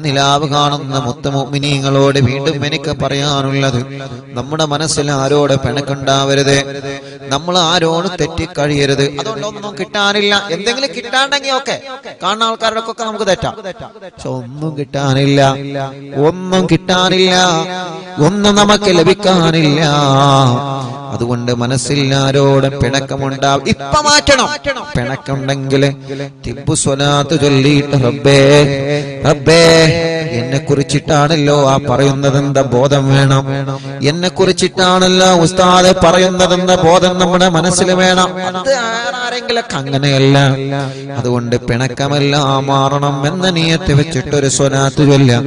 നിലാവ് കാണുന്ന മുത്ത മുഅ്മിനീങ്ങളോട് വീണ്ടും എനിക്ക് പറയാനുള്ളത്, നമ്മുടെ മനസ്സിൽ ആരോട് പിണക്കുണ്ടാവരുത്, നമ്മൾ ആരോട് തെറ്റിക്കഴിയരുത്. അതുകൊണ്ടൊന്നും കിട്ടാനില്ല. എന്തെങ്കിലും കിട്ടാണ്ടെങ്കിൽ ഒക്കെ കാണുന്ന ആൾക്കാരുടെ ഒക്കെ നമുക്ക് തെറ്റാം. പക്ഷെ ഒന്നും കിട്ടാനില്ല, ഒന്നും നമുക്ക് ലഭിക്കാനില്ല. അതുകൊണ്ട് മനസ്സിൽ ആരോടും പിണക്കമുണ്ടാവും. ഇപ്പൊ മാറ്റണം. പിണക്കുണ്ടെങ്കിൽ തിബ് സ്വലാത്ത് ചൊല്ലിയിട്ട് റബ്ബേ എന്നെ കുറിച്ചിട്ടാണല്ലോ ആ പറയുന്നതെന്ന ബോധം വേണം. എന്നെ കുറിച്ചിട്ടാണല്ലോ ഉസ്താദ് പറയുന്നതെന്ന ബോധം നമ്മുടെ മനസ്സിൽ വേണം. അത് ആരെങ്കിലൊക്കെ അങ്ങനെയല്ല. അതുകൊണ്ട് പിണക്കമെല്ലാം മാറണം എന്ന നിയത്ത് വെച്ചിട്ടൊരു സ്വലാത്ത് ചൊല്ലാം.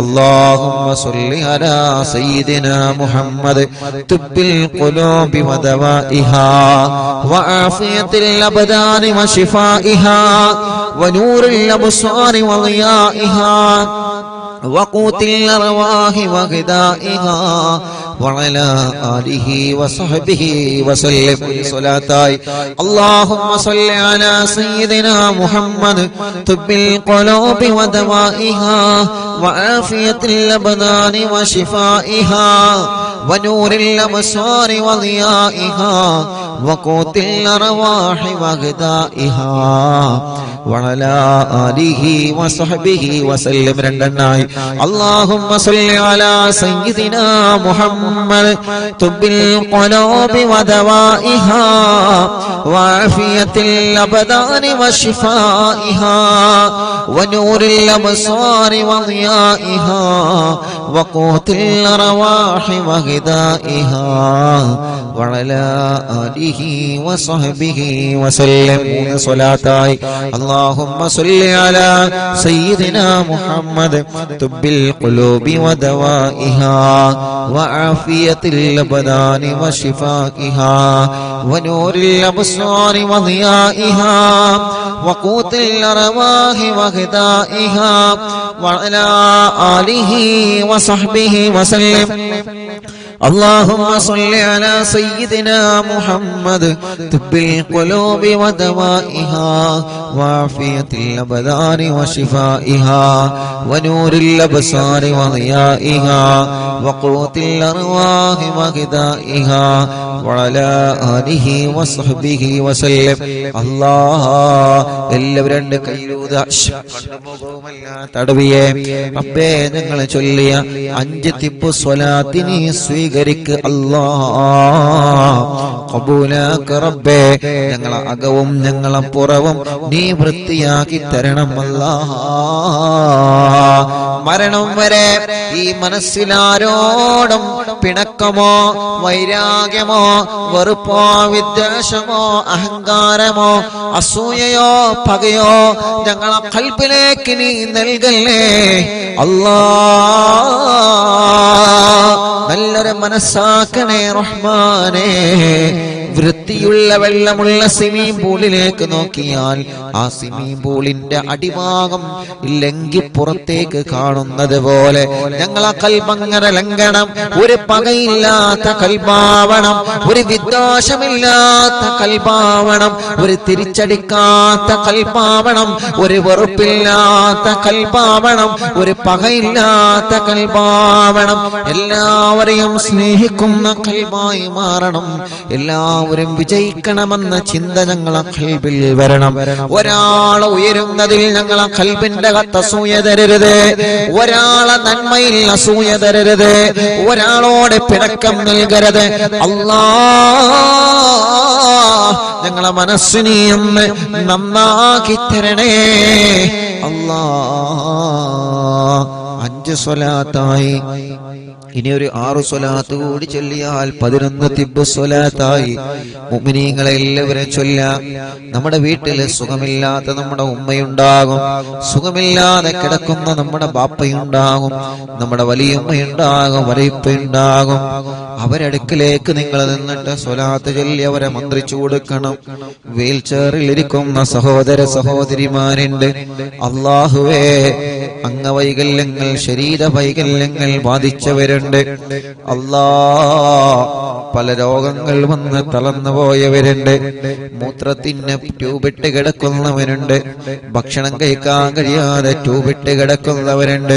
അല്ലാഹുമ്മ സ്വല്ലി അലാ സയ്യിദിനാ മുഹമ്മദ് തുബ്ബിൽ ഖുലൂബി വദവാഇഹാ വആഫിയത്തിൽ അബ്ദാനി വശിഫാഇഹാ വനൂറിൽ അബ്സാരി വളിയാഇഹാ وقوت الأرواح وغذائها وعلى آله وصحبه وسلم. صلاة اللهم صل على سيدنا محمد طب القلوب ودوائها وعافية الأبدان وشفائها ونور الأبصار وضيائها وقوت الأرواح وغذائها وعلى آله وصحبه وسلم. രണ്ടെണ്ണായി اللهم صل على سيدنا محمد طب القلوب ودوائها وعافية الأبدان وشفائها ونور الأبصار وضيائها وقوت الأرواح وغذائها وعلى آله وصحبه وسلم. صلاة اللهم صل على سيدنا محمد طب القلوب ودوائها وعافية الأبدان وشفائها ونور الأبصار وضيائها وقوت الأرواح وغذائها وعلى آله وصحبه وسلم. اللهم صل على سيدنا محمد طب القلوب ودوائها وعافية الأبدان وشفائها ونور الأبصار وضيائها وقوت الأرواح وغذائها وعلى آله وصحبه وسلم. الله എല്ലാവരും രണ്ട് കൈയിലൂതാ തടവിയെ റബ്ബേ ഞങ്ങൾ ചൊല്ലിയ 5 തിബ് സ്വലാത്തിനെ സ്വീകരിക്ക് അല്ലാഹ്. ഖബൂലാക റബ്ബേ. ഞങ്ങളെ അകവും ഞങ്ങളെ പുറവും നീ വൃത്തിയാക്കി തരണം അല്ലാഹ്. മരണം വരെ ഈ മനസ്സിലാരോടും പിണക്കമോ വൈരാഗ്യമോ വെറുപ്പോ വിദ്വേഷമോ അഹങ്കാരമോ അസൂയയോ പകയോ ഞങ്ങളെ ഖൽബിലേക്ക് നീ നൽകല്ലേ അല്ലാ. നല്ലൊരു മനസ്സാക്കണേ റഹ്മാനേ. വൃത്തിയുള്ള വെള്ളമുള്ള സ്വിമ്മിംഗ് പൂളിലേക്ക് നോക്കിയാൽ ആ സ്വിമ്മിംഗ് പൂളിന്റെ അടിഭാഗം ഇല്ലെങ്കിൽ പുറത്തേക്ക് കാണുന്നത് പോലെ ഞങ്ങളെ കൽബങ്ങനെ ലംഘനം. ഒരു പകയില്ലാത്ത കൽബാവണം, ഒരു വിദ്വേഷമില്ലാത്ത കൽബാവണം, ഒരു തിരിച്ചടിക്കാത്ത കൽബാവണം, ഒരു വെറുപ്പില്ലാത്ത കൽബാവണം, ഒരു പകയില്ലാത്ത കൽബാവണം. എല്ലാവരെയും സ്നേഹിക്കുന്ന കൽബായി മാറണം. എല്ലാവരും വിജയിക്കണമെന്ന ചിന്ത ഞങ്ങളെ ഖൽബിൽ വരണം. ഒരാളെ ഉയരുന്നതിൽ ഞങ്ങളെ ഖൽബിന്റെ അകത്ത് അസൂയ തരരുത്. ഒരാളെ നന്മയിൽ അസൂയ തരരുത്. ഒരാളോട് പിണക്കം നൽകരുത്. അല്ലാഹ് ഞങ്ങളെ മനസ്സിനെ ഒന്ന് നന്നാക്കി തരണേ അല്ലാഹ്. 5 സ്വലാത്തായി, ഇനി ഒരു 6 സ്വലാത്ത് കൂടി ചൊല്ലിയാൽ 11 തിബ്ബ് സ്വലാത്തായി. മുഅ്മിനീങ്ങളെ എല്ലാവരും ചൊല്ലാം. നമ്മുടെ വീട്ടിൽ സുഖമില്ലാത്ത നമ്മുടെ ഉമ്മയുണ്ടാകും, സുഖമില്ലാതെ കിടക്കുന്ന നമ്മുടെ ബാപ്പയുണ്ടാകും, നമ്മുടെ വലിയുമ്മയുണ്ടാകും, വലിയപ്പയുണ്ടാകും. അവരടുക്കിലേക്ക് നിങ്ങൾ നിന്നിട്ട് സ്വലാത്ത് ചൊല്ലി അവരെ മന്ത്രിച്ചു കൊടുക്കണം. വീൽ ചെയറിൽ ഇരിക്കുന്ന സഹോദര സഹോദരിമാരുണ്ട്. അല്ലാഹുവേ, അംഗവൈകല്യങ്ങൾ ശരീര വൈകല്യങ്ങൾ ബാധിച്ചവരുണ്ട്. അല്ലാ, പല രോഗങ്ങൾ വന്ന് തളർന്നു പോയവരുണ്ട്. മൂത്രത്തിന് ട്യൂബിട്ട് കിടക്കുന്നവരുണ്ട്. ഭക്ഷണം കഴിക്കാൻ കഴിയാതെ ട്യൂബിട്ട് കിടക്കുന്നവരുണ്ട്.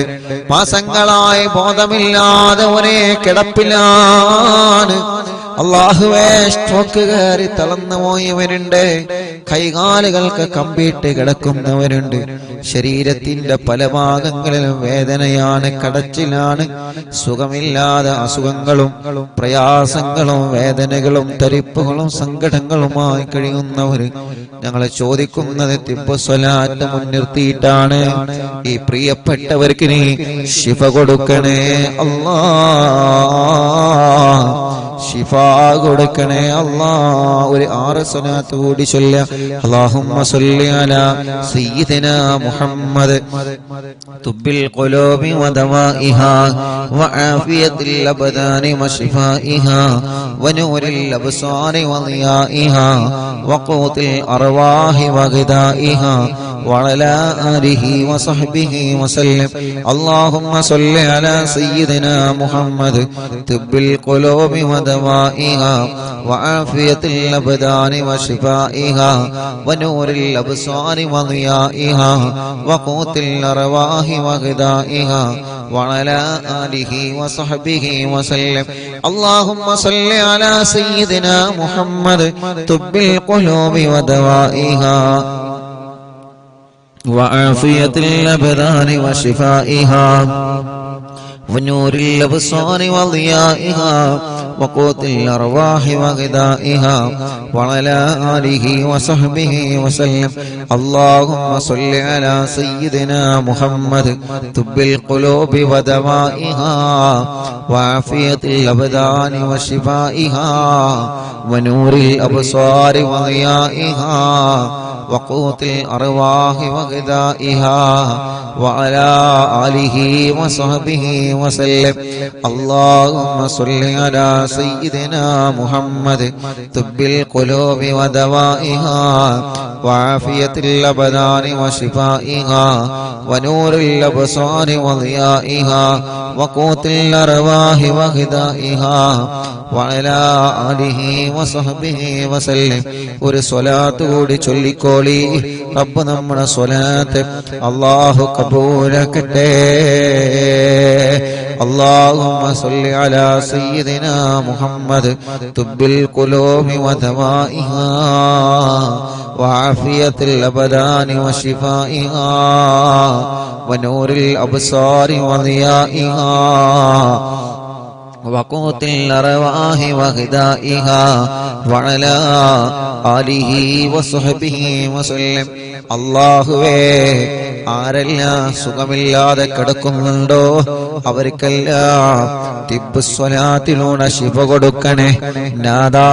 മാസങ്ങളായി ബോധമില്ലാതെ ഒരേ കിടപ്പിലാണ്. അല്ലാഹുവേ, സ്ട്രോക്ക് കയറി തളർന്നു പോയവരുണ്ട്. കൈകാലുകൾക്ക് കമ്പിയിട്ട് കിടക്കുന്നവരുണ്ട്. ശരീരത്തിന്റെ പല ഭാഗങ്ങളിലും വേദനയാണ്, കടച്ചിലാണ്, സുഖമില്ലാതെ അസുഖങ്ങളും പ്രയാസങ്ങളും വേദനകളും തരിപ്പുകളും സങ്കടങ്ങളുമായി കഴിയുന്നവർ ഞങ്ങളെ ചോദിക്കുന്നത് തിബ്ബ് സ്വലാത്ത് മുൻനിർത്തിയിട്ടാണ്. ഈ പ്രിയപ്പെട്ടവർക്ക് നീ ശിഫ കൊടുക്കണേ അല്ലാഹ്, ശിഫ കൊടുക്കണേ അല്ലാഹ്. ഒരു 6 സ്വലാത്ത് കൂടി ചൊല്ലുക. അല്ലാഹുമ്മ സ്വല്ലി അലാ സയ്യിദിനാ മുഹമ്മദ് തുബ്ബിൽ ഖുലൂബി വദവാഇഹാ വആഫിയത്തിൽ അബ്ദാനി വശിഫാഇഹാ വനൂരിൽ അബ്സാരി വളിയാഇഹാ വഖൂത്തിൽ അർവാഹി വഗദാഇഹാ وعلى آله وصحبه وسلم. اللهم صل على سيدنا محمد طب القلوب ودوائها وعافية الأبدان وشفائها ونور الأبصار وضيائها وقوت الأرواح وغذائها وعلى آله وصحبه وسلم. اللهم صل على سيدنا محمد طب القلوب ودوائها وعافية الأبدان وشفائها ونور الأبصار وضيائها وقوت الأرواح وغذائها وعلى آله وصحبه وسلم. اللهم صل على سيدنا محمد طب القلوب ودوائها وعافية الأبدان وشفائها ونور الأبصار وضيائها وقوت الأرواح وغذائها وعلى آله وصحبه وسلم. اللهم صل على سيدنا محمد طب القلوب ودوائها وعافية الأبدان وشفائها ونور الأبصار وضيائها وقوت الأرواح وغذائها وعلى آله وصحبه وسلم. ഒരു സ്വലാത്ത് കൂടി ചൊല്ലിക്കോളി. റബ്ബ് നമ്മുടെ സ്വലാത്ത് അല്ലാഹു കബൂലാക്കട്ടെ. اللهم صل على سيدنا محمد طب القلوب ودوائها وعافية الأبدان وشفائها ونور الأبصار وضيائها وقوت الأرواح وغذائها وعلى آله وصحبه وسلم. അല്ലാഹുവേ, ആരെല്ലാം സുഖമില്ലാതെ കിടക്കുന്നുണ്ടോ അവർക്കെല്ലാം തിബ്ബ് സ്വലാത്തിലൂടെ ശിഫ കൊടുക്കണേ നാദാ.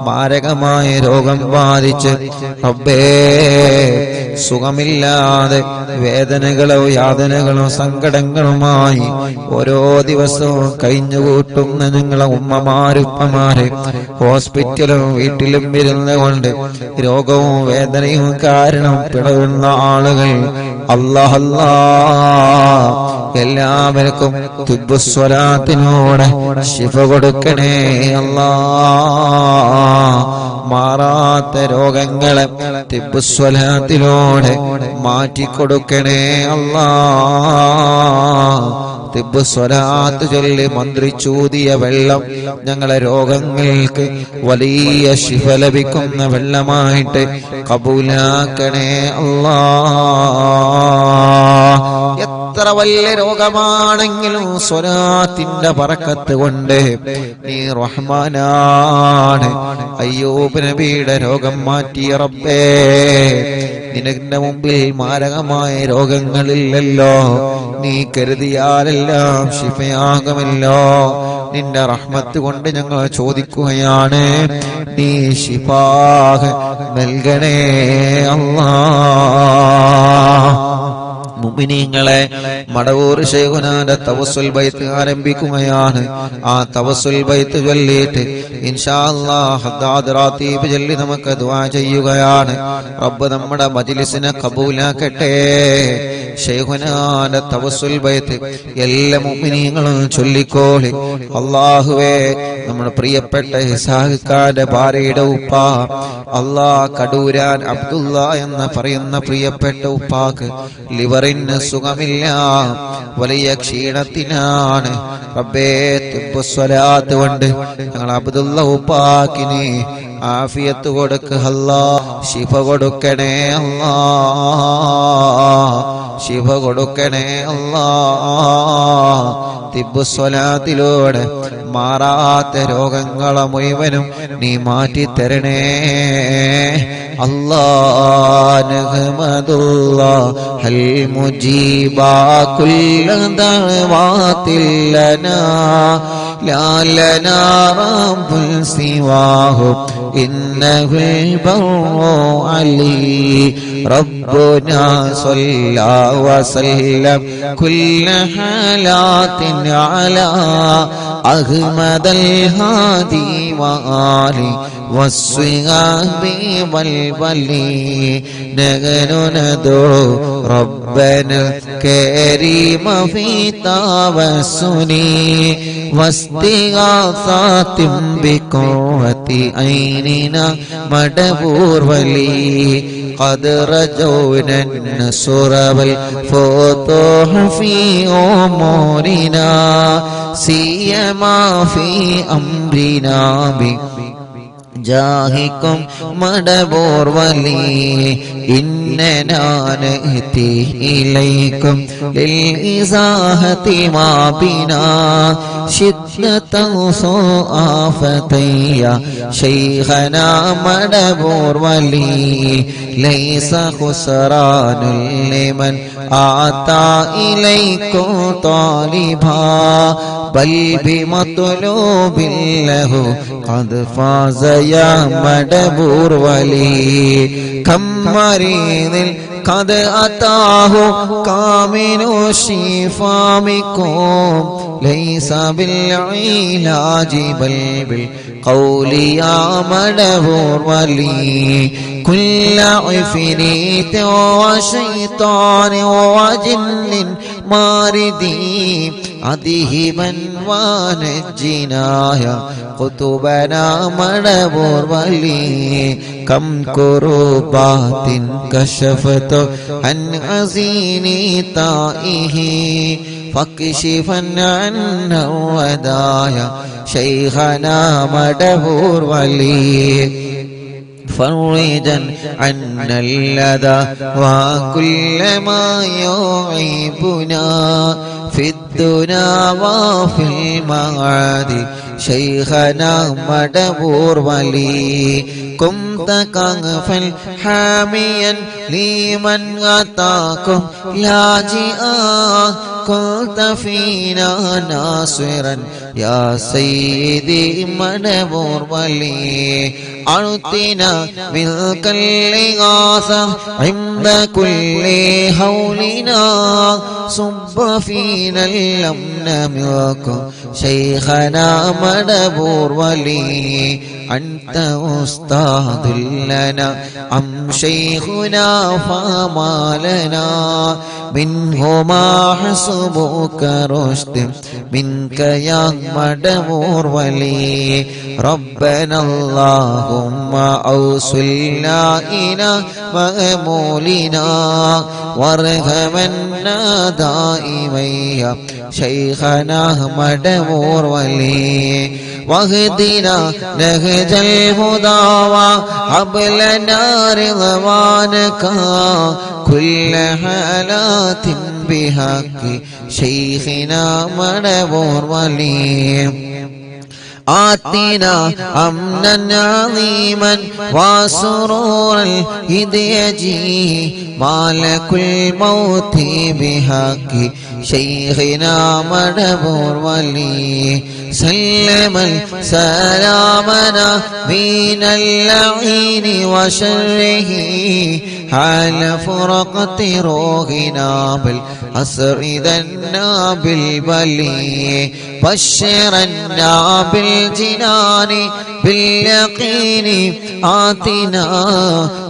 മാരകമായ രോഗം ബാധിച്ച് റബ്ബേ സുഖമില്ലാതെ വേദനകളോ യാതനകളോ സങ്കടങ്ങളുമായി ഓരോ ദിവസവും കഴിഞ്ഞുകൂട്ടുന്ന നിങ്ങളെ ഉമ്മമാരുപ്പമാരെ ഹോസ്പിറ്റലും വീട്ടിലും ഇരുന്നുകൊണ്ട് രോഗവും വേദനയും കാരണം പിടയുന്ന ആളുകൾ അല്ലാഹ് എല്ലാവർക്കും തിബ്ബ് സ്വലാത്തിനോട് ശിഫ കൊടുക്കണേ അല്ലാഹ്. മാറാത്ത രോഗങ്ങളെ തിബ്ബ് സ്വലാത്തിലൂടെ മാറ്റിക്കൊടുക്കണേ അല്ലാഹ്. തിബ്ബ് സ്വലാത്ത് ചൊല്ലി മന്ത്രിച്ചൂതിയ വെള്ളം ഞങ്ങളെ രോഗങ്ങൾക്ക് വലിയ ശിഫ ലഭിക്കുന്ന വെള്ളമായിട്ട് കബൂലാക്കണേ അല്ലാഹ്. എത്ര വലിയ രോഗമാണെങ്കിലും സ്വലാത്തിന്റെ ബറക്കത്ത് കൊണ്ട് നീ റഹ്മാനാണ്. അയ്യൂബ് നബിയുടെ രോഗം മാറ്റിയ റബ്ബേ, നിനന്റെ മുമ്പിൽ മാരകമായ രോഗങ്ങളില്ലല്ലോ. നീ കരുതിയാലെല്ലാം ശിഫയാകുമല്ലോ. നിന്റെ റഹ്മത്ത് കൊണ്ട് ഞങ്ങൾ ചോദിക്കുകയാണ്, നീ ശിഫാഹ് നൽകണേ അല്ലാഹ്. മുഅ്മിനീങ്ങളെ, മടവൂർ ശൈഖുനാന്റെ തവസ്സുൽ ബൈത്ത് ആരംഭിക്കുകയാണ്. ആ തവസ്സുൽ ബൈത്ത് ചൊല്ലിയിട്ട് ഇൻഷാ അല്ലാഹ് ഹദ്ദാദ് റാത്തീബ് ചൊല്ലി നമുക്ക് ദുആ ചെയ്യുകയാണ്. റബ്ബ് നമ്മുടെ മജ്ലിസിനെ കബൂലാക്കട്ടെ. ശൈഖുനാന്റെ തവസ്സുൽ ബൈത്ത് എല്ലാ മുഅ്മിനീങ്ങളും ചൊല്ലിക്കോളി. അല്ലാഹുവേ, നമ്മുടെ പ്രിയപ്പെട്ട ഇസാഖിന്റെ ഭാര്യയുടെ ഉപ്പ അല്ലാഹ് കടൂരാൻ അബ്ദുള്ള എന്ന് പറയുന്ന പ്രിയപ്പെട്ട ഉപ്പാക്ക് ലിവറിന് സുഖമില്ല, വലിയ ക്ഷീണത്തിനാണ്. റബ്ബേ, തിബ്ബ് സ്വലാത്ത് കൊണ്ട് ഞങ്ങൾ അബ്ദുള്ള ഉപ്പാക്കിന് ആഫിയത്ത് കൊടുക്ക് അല്ലാഹ്. ശിഫ കൊടുക്കണേ അല്ലാഹ്, ശിഫ കൊടുക്കണേ അല്ലാഹ്. തിബ്ബ് സ്വലാത്തിലൂടെ മാറാത്ത രോഗങ്ങളെ മുഴുവനും നീ മാറ്റിത്തരണേ അല്ലാഹ്. നഹ്മദുല്ലാഹൽ മുജീബാ കുല്ല ദഅവാതിൽ ലനാ ലാ ലനാ റബ്ബുൻ സിവാഹു ഇന്നഹുൽ ബർറു അലി റബ്ബുനാ സ്വല്ലാ വസല്ലം കുല്ല ഹാലാത്തിൻ അലാ അഹ്മദൽ ഹാദി വആലി വസ്വിഹാബി വൽവലി നഗനു നദു റബ്ബനൽ കരീമ ഫീ തവസ്സുനി വസ്തിഗാസാതിൻ ബിഖുവതി ഐനിനാ മടബൂർ വലി قد رجونا النصر والفتوح في أمورنا سيما في أمرنا جاهكم مدبور ولي إننا نأتي إليكم للإزاحة ما بنا شدة آفتي شيخنا مدبور ولي ليس خسران لمن آتى إليكم طالبا بل بمطلوب له قد فاز يا مدبور ولي كم مريض قد أتاه كامل الشفاء منكم ليس بالعلاج بل بالقول يا مدبور ولي كل عفريت وشيطان وجن ماردي أذهبا ونجنا يا قطبنا مدبور ولي كم كربات كشفت عن حزين طائه فاكشفا عنا ودايا شيخنا مدبور ولي فرجا عنا اللذى وكل ما يعيبنا في الدنيا وفي المعاد شيخنا مدبور ولي كنت كنفا حاميا لمن أتاكم لاجئا كنت فينا ناصرا يا سيدي مدبور ولي أعطنا ملك الإغاثة عند كل هولنا صب فينا الأمن منكم شيخنا مدبور ولي أنت أستاذ لنا أم شيخنا فما لنا منهما حسبك رشد منك يا مدبور ولي ربنا اللهم أوصلنا إلى مأمولنا وارحمنا دائما يا شيخنا مدبور ولي واهدنا نهج الهدى وهب لنا رضوانك كل حالات بحق شيخنا مدبور ولي آتنا أمنا عظيما وسرورا إذ يجي مالك الموت بحق شيخنا مدبور ولي سلم سلامنا من اللعين وشره حال فرقة روحنا بالأسر ذنا بالبلي بشرنا بالجنان باليقين آتنا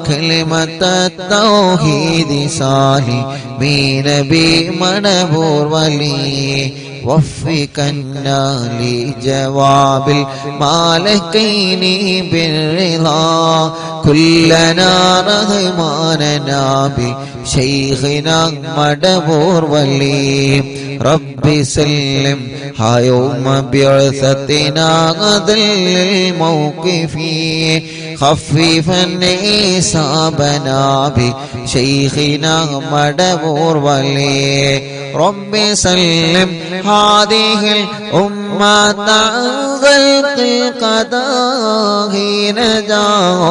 كلمة التوحيد سالمين بمدبور ولي وفقنا لجواب المالكين بالرضا كلنا رحماننا بشيخنا مدبور ولي رب سلم يوم بعثتنا ذل الموقف خففا حسابنا بشيخنا مدبور ولي رب سلم هذه الأمة غلق القضاء نجاه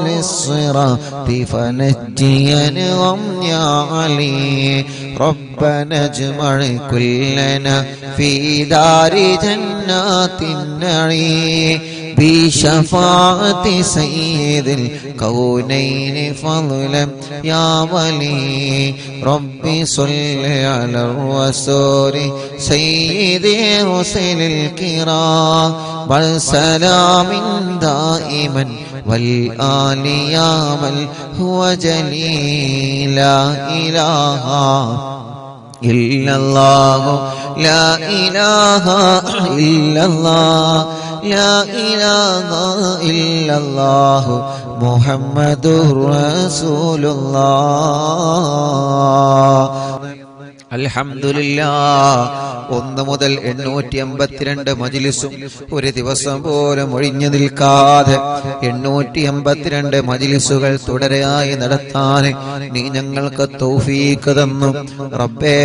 للصراط فنجينهم يا علي ربنا اجمع كلنا في دار جنات النعيم بشفاعة سيد الكونين فضلا يا ولي ربي صل على الرسول سيد رسل الكرام والسلام دائما والآل يا من هو جليل لا إله إلا الله لا إله إلا الله لا إله إلا الله محمد رسول الله അൽഹംദുലില്ലാഹ് 1 മുതൽ 882 മജ്ലിസും ഒരു ദിവസം പോലും ഒഴിഞ്ഞു നിൽക്കാതെ 882 മജ്ലിസുകൾ തുടരെയായി നടത്താൻ നീ ഞങ്ങൾക്ക് തൗഫീഖ് തന്നു റബ്ബേ.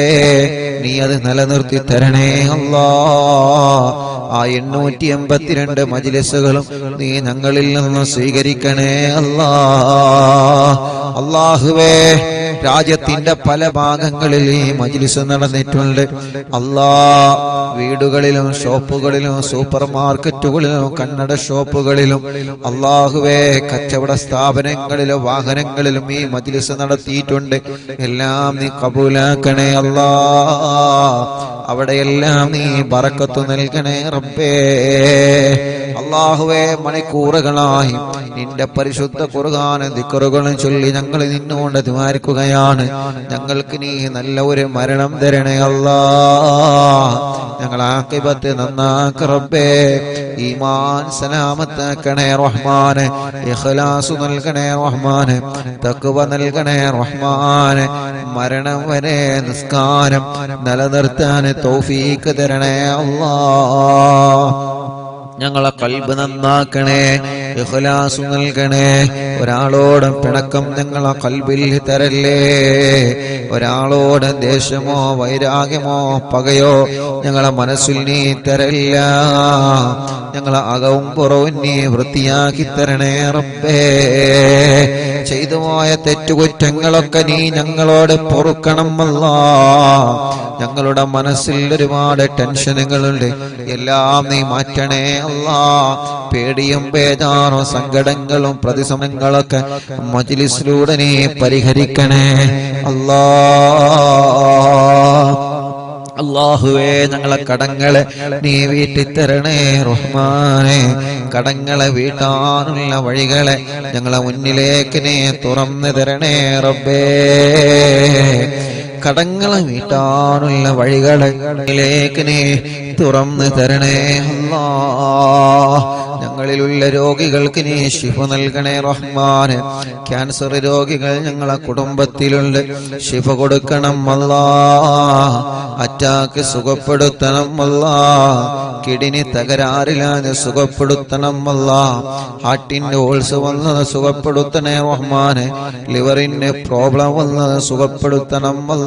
നീ അത് നിലനിർത്തി തരണേ അല്ലാഹ്. ആ 882 മജ്ലിസുകളും നീ ഞങ്ങളിൽ നിന്ന് സ്വീകരിക്കണേ അല്ലാഹ്. അല്ലാഹുവേ, രാജ്യത്തിന്റെ പല ഭാഗങ്ങളിൽ ഈ മജ്ലിസ് നടന്നിട്ടുണ്ട് അല്ലാഹ്. വീടുകളിലും ഷോപ്പുകളിലും സൂപ്പർ മാർക്കറ്റുകളിലും കണ്ണട ഷോപ്പുകളിലും അല്ലാഹുവേ, കച്ചവട സ്ഥാപനങ്ങളിലും വാഹനങ്ങളിലും ഈ മജ്ലിസ് നടത്തിയിട്ടുണ്ട്. എല്ലാം നീ കബൂലാക്കണേ അല്ലാഹ്. അവിടെയെല്ലാം നീ ബറക്കത്ത് നൽകണേ റബ്ബേ. അല്ലാഹുവേ, മണിക്കൂറുകളായി നിന്റെ പരിശുദ്ധ ഖുർആൻ ദിക്റുകളും ചൊല്ലി ഞങ്ങൾ നിന്നോട് ദുആരിക്കുകയാണ്. ഞങ്ങൾക്ക് നീ നല്ല ഒരു മരണം തരണേ അല്ലാഹ്. ഞങ്ങൾ ആഖിബത്ത് നന്നാക്ക് റബ്ബേ. ഈമാൻ സലാമത്താക്കണേ റഹ്മാനെ. ഇഖ്ലാസ് നൽകണേ റഹ്മാനെ. തഖ്വ നൽകണേ റഹ്മാനെ. മരണം വരെ നിസ്കാരം നിലനിർത്താൻ തൗഫീഖ് തരണേ അല്ലാഹ്. ഞങ്ങളെ ഖൽബ് നന്നാക്കണേ. ഇഖ്ലാസ് നൽകണേ. ഒരാളോടും പിണക്കം ഞങ്ങളെ ഖൽബിൽ തരല്ലേ. ഒരാളോട് ദേഷ്യമോ വൈരാഗ്യമോ പകയോ ഞങ്ങളെ മനസ്സിൽ നീ തരല്ല. ഞങ്ങളെ അകവും പുറവും നീ വൃത്തിയാക്കി തരണേ റബ്ബേ. ചെയ്തു പോയ തെറ്റുകുറ്റങ്ങളൊക്കെ നീ ഞങ്ങളോട് പൊറുക്കണം അല്ലാഹ്. ഞങ്ങളുടെ മനസ്സിൽ ഒരുപാട് ടെൻഷനുകളുണ്ട്, എല്ലാം നീ മാറ്റണേ അല്ലാഹ്. പേടിയും ബേജാറും സങ്കടങ്ങളും പ്രതിസന്ധികളൊക്കെ മജ്ലിസിലൂടെ നീ പരിഹരിക്കണേ അല്ലാഹ്. അല്ലാഹുവേ, ഞങ്ങളെ കടങ്ങളെ നീ വീട്ടിത്തരണേ റഹ്മാനെ. കടങ്ങളെ വീട്ടാനുള്ള വഴികളെ ഞങ്ങളെ മുന്നിലേക്ക് നീ തുറന്നു തരണേ റബ്ബേ. കടങ്ങളെ വീട്ടാനുള്ള വഴികളിലേക്ക് നീ തുറന്നു തരണേ അല്ലാഹ്. ഞങ്ങളിലുള്ള രോഗികൾക്ക് നീ ശിഫ നൽകണേ റഹ്മാനെ. ക്യാൻസർ രോഗികൾ ഞങ്ങളെ കുടുംബത്തിലുണ്ട്, ശിഫ കൊടുക്കണം അല്ലാഹ്. അറ്റാക്ക് സുഖപ്പെടുത്തണം അല്ലാഹ്. കിഡ്നി തകരാറില്ലാതെ സുഖപ്പെടുത്തണം അല്ലാഹ്. ഹാർട്ടിന്റെ ഓൾസ് വന്നത് സുഖപ്പെടുത്തണേ റഹ്മാനെ. ലിവറിന്റെ പ്രോബ്ലം വന്നത് സുഖപ്പെടുത്തണം അല്ലാഹ്.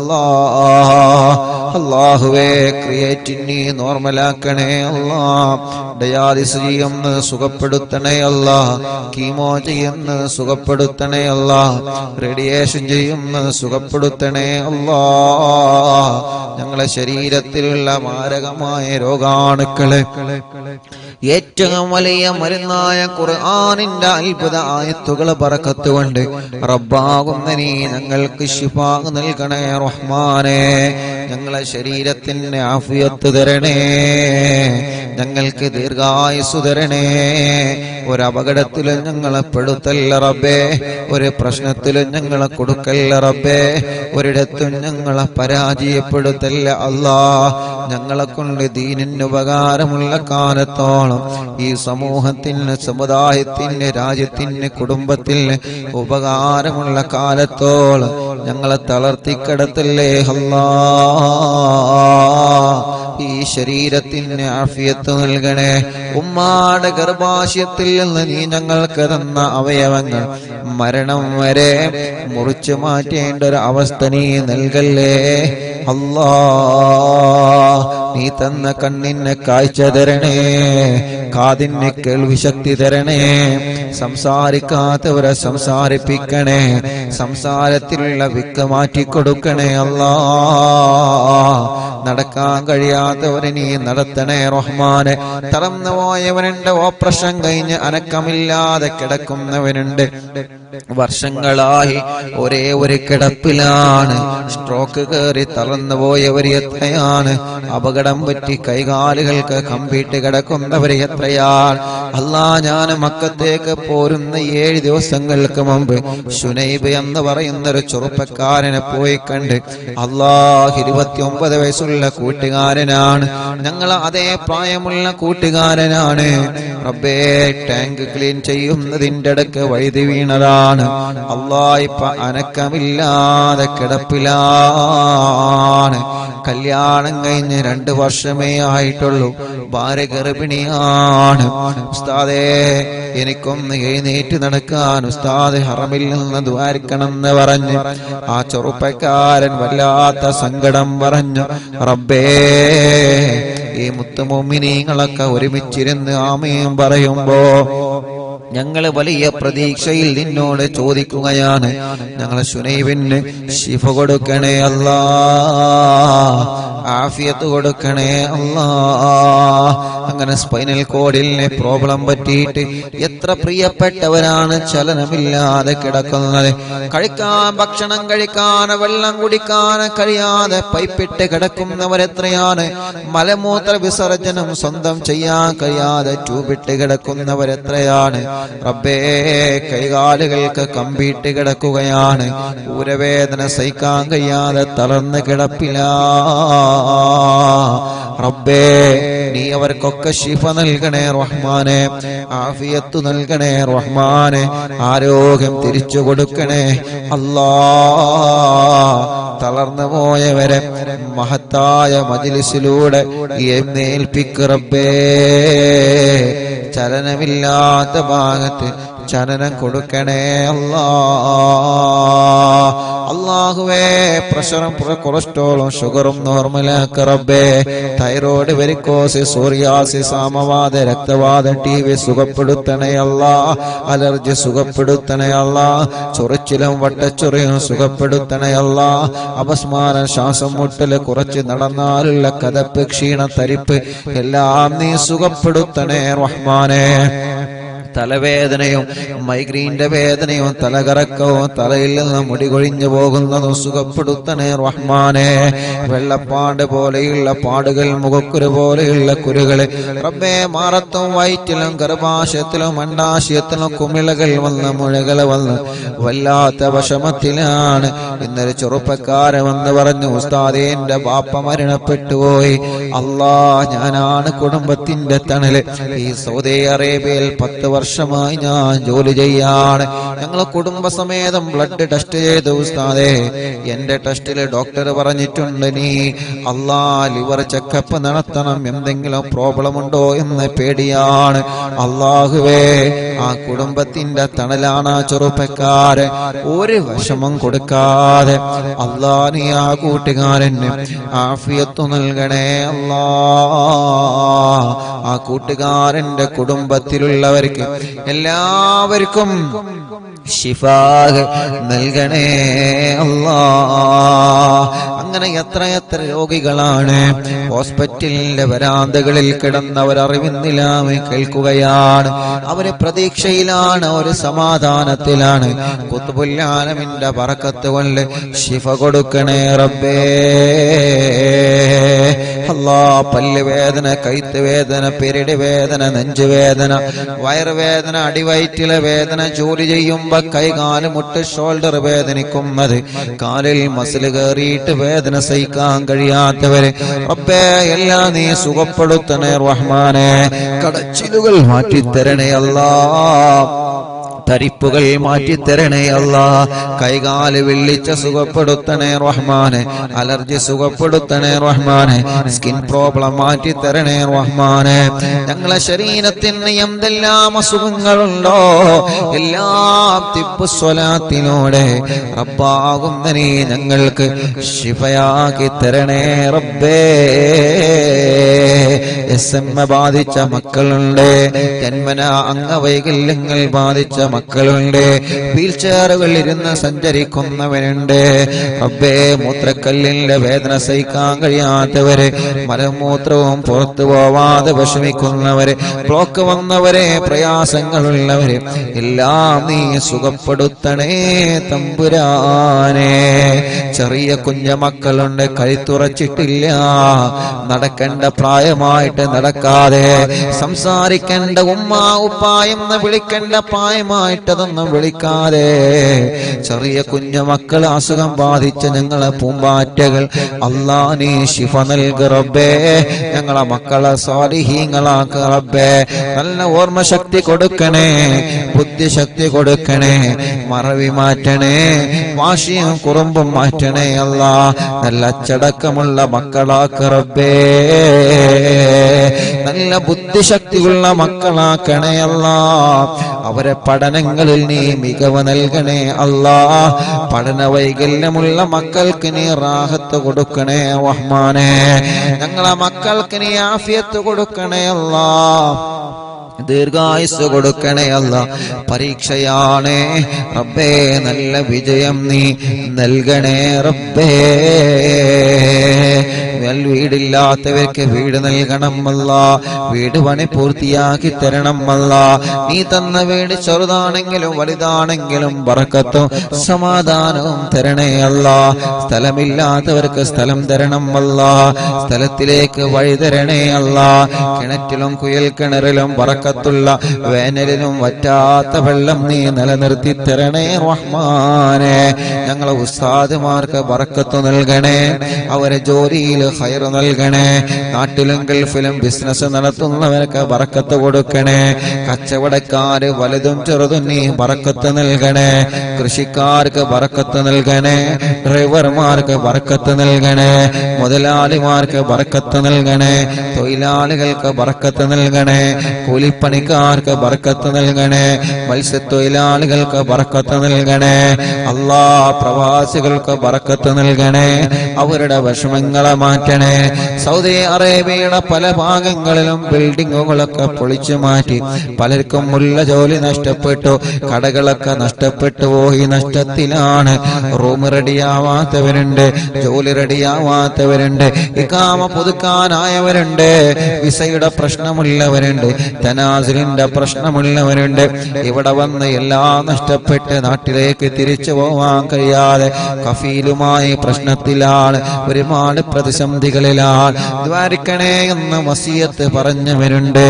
അല്ലാഹുവേ, ക്രിയേറ്റിനി നോർമലാക്കണേ അല്ലാഹ്. ഡയാലിസിസ് ചെയ്യുന്നത് സുഖപ്പെടുത്തണേ അല്ലാഹ്. കീമോ ചെയ്യുന്നത് സുഖപ്പെടുത്തണേ അല്ലാഹ്. റേഡിയേഷൻ ചെയ്യുന്നത് സുഖപ്പെടുത്തണേ അല്ലാഹ്. ഞങ്ങളെ ശരീരത്തിലുള്ള മാരകമായ രോഗാണുക്കളെ ഏറ്റവും വലിയ മരുന്നായ ഖുർആനിന്റെ അത്ഭുത ആയത്തുകളെ ബറക്കത്ത് കൊണ്ട് റബ്ബാകുന്ന നീ ഞങ്ങൾക്ക് ശിഫാ നൽകണേ റഹ്മാനെ. ഞങ്ങളെ ശരീരത്തിന് ആഫിയത്ത് തരണേ, ഞങ്ങൾക്ക് ദീർഘായുസ് തരണേ. ഒരപകടത്തിലും ഞങ്ങളെ പെടുത്തല്ല റബ്ബേ, ഒരു പ്രശ്നത്തിലും ഞങ്ങളെ കൊടുക്കല്ല റബ്ബേ, ഒരിടത്തും ഞങ്ങളെ പരാജയപ്പെടുത്തല്ല അല്ലാഹ്. ഞങ്ങളെ കൊണ്ട് ദീനിന് ഉപകാരമുള്ള കാലത്തോളം ഈ സമൂഹത്തിന്, സമുദായത്തിന്, രാജ്യത്തിന്, കുടുംബത്തിന് ഉപകാരമുള്ള കാലത്തോളം ഞങ്ങളെ തളർത്തിക്കിടത്തല്ലേ അല്ലാഹ്. ഈ ശരീരത്തിന് ആഫിയത്ത് നൽകണേ. ഉമ്മാടെ ഗർഭാശയത്തിൽ നിന്ന് നീ ഞങ്ങൾക്ക് തന്ന അവയവങ്ങൾ മരണം വരെ മുറിച്ചു മാറ്റേണ്ട ഒരു അവസ്ഥ നീ നൽകല്ലേ അല്ലാഹ്. നീ തന്ന കണ്ണിന് കാഴ്ച തരണേ, കാതിന് കേൾവി ശക്തി തരണേ. സംസാരിക്കാത്തവരെ സംസാരിപ്പിക്കണേ, സംസാരത്തിലുള്ള വിക്ക് മാറ്റിക്കൊടുക്കണേ അല്ലാഹ്. നടക്കാൻ കഴിയാത്തവരെ നീ നടത്തണേ റഹ്മാനെ. തളർന്നു പോയവനുണ്ട്, ഓപ്പറേഷൻ കഴിഞ്ഞ് അനക്കമില്ലാതെ കിടക്കുന്നവനുണ്ട്, വർഷങ്ങളായി ഒരേ ഒരു കിടപ്പിലാണ്. സ്ട്രോക്ക് കയറി തളർന്നു പോയവർ എത്രയാണ്, അപകടം പറ്റി കൈകാലുകൾക്ക് കമ്പിട്ട് കിടക്കുന്നവർ എത്രയാണ്. അല്ലാ, ഞാൻ മക്കത്തേക്ക് പോരുന്ന 7 ദിവസങ്ങൾക്ക് മുമ്പ് ശുനൈബ് എന്ന് പറയുന്ന ഒരു ചെറുപ്പക്കാരനെ പോയി കണ്ട്. അല്ലാഹ്, 29 വയസ്സുള്ള കൂട്ടുകാരനാണ്, ഞങ്ങൾ അതേ പ്രായമുള്ള കൂട്ടുകാരനാണ്. റബ്ബേ, ടാങ്ക് ക്ലീൻ ചെയ്യുന്നതിന്റെ ഇടക്ക് വഴുതി വീണതാണ്. അല്ലാഹ്, ഇപ്പൊ അനക്കമില്ലാതെ കിടപ്പിലാണ്. കല്യാണം കഴിഞ്ഞ് 2 വർഷമേ ആയിട്ടുള്ളൂ, ഭാര്യ ഗർഭിണിയാണ്. ഉസ്താദേ, എനിക്കൊന്ന് എഴുന്നേറ്റ് നടക്കാൻ ഉസ്താദ് ഹറമിൽ നിന്ന് ദ്വാരിക്കണം എന്ന് പറഞ്ഞ് ആ ചെറുപ്പക്കാരൻ വല്ലാത്ത സങ്കടം പറഞ്ഞു. റബ്ബേ, ഈ മുത്തുമുഅ്മിനീങ്ങളൊക്കെ ഒരുമിച്ചിരുന്ന് ആമീൻ പറയുമ്പോ ഞങ്ങൾ വലിയ പ്രതീക്ഷയിൽ നിന്നോട് ചോദിക്കുകയാണ്. ഞങ്ങളെ ശുനൈബിന് ശിഫ കൊടുക്കണേ അല്ലാഹ്, ആഫിയത്ത് കൊടുക്കണേ അല്ലാഹ്. അങ്ങനെ സ്പൈനൽ കോഡിലെ പ്രോബ്ലം പറ്റിയിട്ട് എത്ര പ്രിയപ്പെട്ടവരാണ് ചലനമില്ലാതെ കിടക്കുന്നത്. ഭക്ഷണം കഴിക്കാൻ, വെള്ളം കുടിക്കാൻ കഴിയാതെ പൈപ്പിട്ട് കിടക്കുന്നവരെത്രയാണ്. മലമൂത്ര വിസർജനം സ്വന്തം ചെയ്യാൻ കഴിയാതെ ട്യൂബിട്ട് കിടക്കുന്നവരെത്രയാണ്. റബ്ബേ, കൈകാലുകൾക്ക് കമ്പിട്ട് കിടക്കുകയാണ്, ഊരവേദന സഹിക്കാൻ കഴിയാതെ തളർന്ന് കിടപ്പിലാ. റബ്ബേ നീ അവർക്കൊക്കെ ശിഫ നൽകണേ റഹ്മാനെ, ആഫിയത്ത് നൽകണേ റഹ്മാനെ, ആരോഗ്യം തിരിച്ചു കൊടുക്കണേ അല്ലാ. തളർന്നു പോയവരെ മഹത്തായ മജ്ലിസിലൂടെ എഴുന്നേൽപ്പിക്ക് റബ്ബേ. ചലനമില്ലാത്ത ഭാഗത്ത് ചലനം കൊടുക്കണേ അല്ലാ. അല്ലാഹുവേ പ്രഷറും കൊളസ്ട്രോളും ഷുഗറും നോർമലാക്ക റബ്ബേ. തൈറോയ്ഡ്, വെരിക്കോസ്, സോറിയാസിസ്, ആമവാദ, രക്തവാദ, TB സുഖപ്പെടുത്തണേ അല്ലാ. അലർജി സുഖപ്പെടുത്തണേ അല്ലാ. ചൊറിച്ചിലും വട്ടച്ചൊറിയും സുഖപ്പെടുത്തണേ അല്ലാ. അപസ്മാരം, ശ്വാസം മുട്ടല്, കുറച്ച് നടന്നാലുള്ള കതപ്പ്, ക്ഷീണം, തരിപ്പ് എല്ലാം നീ സുഖപ്പെടുത്തണേ റഹ്മാനെ. തലവേദനയും മൈഗ്രീന്റെ വേദനയും തലകറക്കവും തലയിൽ നിന്ന് മുടി കൊഴിഞ്ഞു പോകുന്നതും സുഖപ്പെടുത്തണേ റഹ്മാനെ. വെള്ളപ്പാട് പോലെയുള്ള പാടുകൾ, മുഖക്കുരു പോലെയുള്ള കുരുകള് റബ്ബേ, മാറത്തും വയറ്റിലും ഗർഭാശയത്തിലും അണ്ഡാശയത്തിലും കുമിളകൾ വന്ന് മുഴകള് വന്ന് വല്ലാത്ത വിഷമത്തിലാണ്. ഇന്നൊരു ചെറുപ്പക്കാരൻ വന്ന് പറഞ്ഞു, ഉസ്താദേ എന്റെ ബാപ്പ മരണപ്പെട്ടുപോയി. അല്ലാ, ഞാനാണ് കുടുംബത്തിന്റെ തണല്. ഈ സൗദി അറേബ്യയിൽ 10 വർഷമായി ഞാൻ ജോലി ചെയ്യാണ്. ഞങ്ങളെ കുടുംബസമേതം ബ്ലഡ് ടെസ്റ്റ് ചെയ്തു ഉസ്താദേ. എന്റെ ടെസ്റ്റില് ഡോക്ടർ പറഞ്ഞിട്ടുണ്ട്, നീ ലിവർ ചെക്കപ്പ് നടത്തണം, എന്തെങ്കിലും പ്രോബ്ലം ഉണ്ടോ എന്ന് പേടിയാണ്. അല്ലാഹുവേ, ആ കുടുംബത്തിന്റെ തണലാണ് ആ ചെറുപ്പക്കാരൻ. ഒരു വിഷമം കൊടുക്കാതെ അല്ലാ, നീ ആ കൂട്ടുകാരന് ആഫിയത്ത് നൽകണേ അല്ലാ. ആ കൂട്ടുകാരന്റെ കുടുംബത്തിലുള്ളവർക്ക് എല്ലാവർക്കും ശിഫാഹ് നൽകണേ അല്ലാ. അങ്ങനെ എത്ര രോഗികളാണ് ഹോസ്പിറ്റലിന്റെ വരാന്തകളിൽ കിടന്നവരറിവിന്നില്ലാമെ കേൾക്കുകയാണ്. അവര് പ്രതീക്ഷയിലാണ്, ഒരു സമാധാനത്തിലാണ്. ഖുത്ബുൽ ആലമിന്റെ ബറക്കത്ത് കൊണ്ട് ശിഫ കൊടുക്കണേ റബ്ബേ. അല്ലാ, പല്ല് വേദന, കൈത്ത് വേദന, പെരടി വേദന, നെഞ്ചുവേദന, വയറുവേദന, അടിവയറ്റിലെ വേദന, ജോലി ചെയ്യുമ്പോ കൈകാല് മുട്ട് ഷോൾഡർ വേദനിക്കുന്നത്, കാലിൽ മസിൽ കയറിയിട്ട് വേദന സഹിക്കാൻ കഴിയാത്തവര് റബ്ബേ എല്ലാം നീ സുഖപ്പെടുത്തണേ റഹ്മാനെ. കടച്ചിലുകൾ മാറ്റിത്തരണേ അല്ലാ. തരിപ്പുകൾ മാറ്റിത്തരണേ അല്ലാ. കൈകാല് വിള്ളിച്ച സുഖപ്പെടുത്തണേ റഹ്മാനെ. അലർജി സുഖപ്പെടുത്തണേ റഹ്മാനെ. സ്കിൻ പ്രോബ്ലം മാറ്റിത്തരണേ റഹ്മാനെ. ഞങ്ങളെ ശരീരത്തിന് എന്തെല്ലാം അസുഖങ്ങളുണ്ടോ എല്ലാം തിബ്ബ് സ്വലാത്തിലൂടെ റബ്ബാകുന്ന നീ ഞങ്ങൾക്ക് ശിഫയാക്കി തരണേ റബ്ബേ. SMA ബാധിച്ച മക്കളുണ്ട്, ജന്മന അംഗവൈകല്യങ്ങൾ ബാധിച്ച മക്കളുണ്ട്, വീൽ ചെയറുകളിൽ ഇരുന്ന് സഞ്ചരിക്കുന്നവരുണ്ട് റബ്ബേ. മൂത്രക്കല്ലിന്റെ വേദന സഹിക്കാൻ കഴിയാത്തവര്, മലമൂത്രവും പുറത്തു പോവാതെ വിഷമിക്കുന്നവര്, ബ്ലോക്ക് വന്നവരെ, പ്രയാസങ്ങളുള്ളവര് എല്ലാം നീ സുഖപ്പെടുത്തണേ തമ്പുരാനെ. ചെറിയ കുഞ്ഞമക്കളുണ്ട്, കഴുത്തുറച്ചിട്ടില്ല, നടക്കേണ്ട പ്രായമായിട്ട് നടക്കാതെ, സംസാരിക്കേണ്ട ഉമ്മ ഉപ്പ എന്ന് വിളിക്കേണ്ട പ്രായമായിട്ടതൊന്നും വിളിക്കാതെ, ചെറിയ കുഞ്ഞുമക്കൾ അസുഖം ബാധിച്ച ഞങ്ങളെ പൂമ്പാറ്റകൾ അല്ലാ നീ ശിഫ നൽക റബ്ബേ. ഞങ്ങളെ മക്കളെ സ്വാലിഹീങ്ങളാക്ക റബ്ബേ. നല്ല ഓർമ്മശക്തി കൊടുക്കണേ, ബുദ്ധിശക്തി കൊടുക്കണേ, മറവി മാറ്റണേ, വാശിയും കുറുമ്പും മാറ്റണേ അല്ലാ. നല്ല അച്ചടക്കമുള്ള മക്കളാക്ക റബ്ബേ. നല്ല ബുദ്ധിശക്തിയുള്ള മക്കളാക്കണേ അല്ലാ. അവരെ പഠനങ്ങളിൽ നീ മികവ് നൽകണേ അല്ലാ. പഠന വൈകല്യമുള്ള മക്കൾക്ക് നീ റാഹത്ത് കൊടുക്കണേ റഹ്മാനെ. ഞങ്ങളെ മക്കൾക്ക് നീ ആഫിയത്ത് കൊടുക്കണേ അല്ലാ. ദീർഘായുസ് കൊടുക്കണേ അല്ലാ. പരീക്ഷയാണ് റബ്ബേ, നല്ല വിജയം നീ നൽകണേ റബ്ബേ. വീടില്ലാത്തവർക്ക് വീട് നൽകണം അല്ലാ. വീട് പണി പൂർത്തിയാക്കി തരണം അല്ലാ. നീ തന്ന വീട് ചെറുതാണെങ്കിലും വലുതാണെങ്കിലും ബറക്കത്തും സമാധാനവും തരണേ അല്ലാ. സ്ഥലമില്ലാത്തവർക്ക് സ്ഥലം തരണം അല്ലാ. സ്ഥലത്തിലേക്ക് വഴി തരണേ അല്ലാ. കിണറ്റിലും കുയൽ കിണറിലും ബറക്കത്തുള്ള വേനലിലും വറ്റാത്ത വെള്ളം നീ നിലനിർത്തി തരണേ റഹ്മാനെ. ഞങ്ങളെ ഉസ്താദുമാർക്ക് ബറക്കത്ത് നൽകണേ. അവരെ ജോലിയിൽ ഖൈർ നൽകണേ. നാട്ടിലും ഗൾഫിലും ബിസിനസ് നടത്തുന്നവർക്ക് ബറക്കത്ത് കൊടുക്കണേ. കച്ചവടക്കാര് വലുതും ചെറുതും നീ ബറക്കത്ത് നൽകണേ. കൃഷിക്കാർക്ക് ബറക്കത്ത് നൽകണേ. ഡ്രൈവർമാർക്ക് ബറക്കത്ത് നൽകണേ. മുതലാളിമാർക്ക് ബറക്കത്ത് നൽകണേ. തൊഴിലാളികൾക്ക് ബറക്കത്ത് നൽകണേ. കൂലിപ്പണിക്കാർക്ക് ബറക്കത്ത് നൽകണേ. മത്സ്യത്തൊഴിലാളികൾക്ക് ബറക്കത്ത് നൽകണേ. അല്ലാ, പ്രവാസികൾക്ക് ബറക്കത്ത് നൽകണേ. അവരുടെ വിഷമങ്ങളെ മാറ്റണേ. സൗദി അറേബ്യയുടെ പല ഭാഗങ്ങളിലും ബിൽഡിങ്ങുകളൊക്കെ പൊളിച്ചു മാറ്റി പലർക്കും ഉള്ള ജോലി നഷ്ടപ്പെട്ടു. കടകളൊക്കെ നഷ്ടപ്പെട്ടു പോയി. നഷ്ടത്തിലാണ്. റൂം റെഡിയാവാത്തവരുണ്ട്, ജോലി റെഡിയാവാത്തവരുണ്ട്, ഇഖാമ പുതുക്കാനായവരുണ്ട്, വിസയുടെ പ്രശ്നമുള്ളവരുണ്ട്, തനാസുലിന്റെ പ്രശ്നമുള്ളവരുണ്ട്. ഇവിടെ വന്ന് എല്ലാം നഷ്ടപ്പെട്ട് നാട്ടിലേക്ക് തിരിച്ചു പോവാൻ കഴിയാതെ കഫീലുമായി പ്രശ്നത്തിലാണ്, ഒരുപാട് പ്രതിസന്ധികളിലാണ്. ദ്വാരിക്കണേ എന്ന് വസിയത്ത് പറഞ്ഞവരുണ്ട്.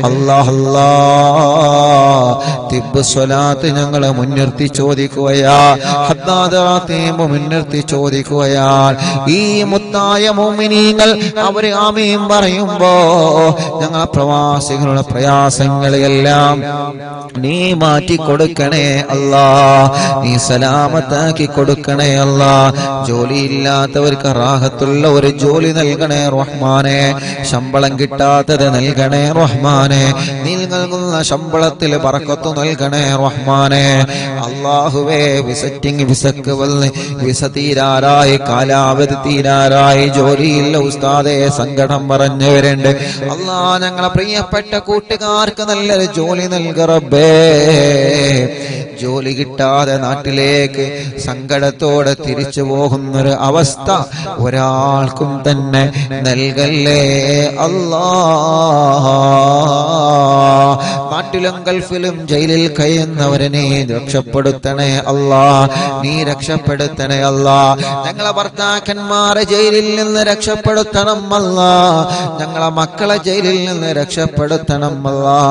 അല്ലാഹ് തിബ്ബ് സ്വലാത്ത് ഞങ്ങളെ മുൻനിർത്തി ചോദിക്കുകയാ, മുൻനിർത്തി ചോദിക്കുകയാ. ഈ മുത്തായ മുഅ്മിനീങ്ങൾ അവര് ആമീൻ പറയുമ്പോ ഞങ്ങളെ പ്രവാസികളുടെ പ്രയാസങ്ങളെല്ലാം നീ മാറ്റി കൊടുക്കണേ അല്ലാ. നീ സലാമത്താക്കി കൊടുക്കണേ അല്ലാ. ജോലിയില്ലാത്തവർക്ക് റാഹത്തുള്ള ഒരു ജോലി നൽകണേ റഹ്മാനെ. ശമ്പളം കിട്ടാത്തത് നൽകണേ റഹ്മാനെ. നീ നൽകുന്ന ശമ്പളത്തിൽ ബറക്കത്ത് നൽകണേ റഹ്മാനെ. അല്ലാഹുവേ, വിസിറ്റിംഗ് വിസക്ക് വന്ന് വിസ തീരാറായി, കാലാവധി തീരാറായി, ജോലിയില്ല ഉസ്താദെ സങ്കടം പറഞ്ഞവരുണ്ട്. അല്ലാ, ഞങ്ങളെ പ്രിയപ്പെട്ട കൂട്ടുകാർക്ക് നല്ലൊരു ജോലി നൽക റബ്ബേ. ജോലി കിട്ടാതെ നാട്ടിലേക്ക് സങ്കടത്തോടെ തിരിച്ചു പോകുന്നൊരു അവസ്ഥ ഒരാൾക്കും തന്നെ നൽകല്ലേ അല്ലാ. നാട്ടിലും ഗൾഫിലും ജയിലിൽ കഴിയുന്നവരെ നീ രക്ഷപ്പെടുത്തണേ അല്ലാ. നീ രക്ഷപ്പെടുത്തണേ അല്ലാ. ഞങ്ങളെ ഭർത്താക്കന്മാരെ ജയിലിൽ നിന്ന് രക്ഷപ്പെടുത്തണം അല്ലാ. ഞങ്ങളെ മക്കളെ ജയിലിൽ നിന്ന് രക്ഷപ്പെടുത്തണം അല്ലാ.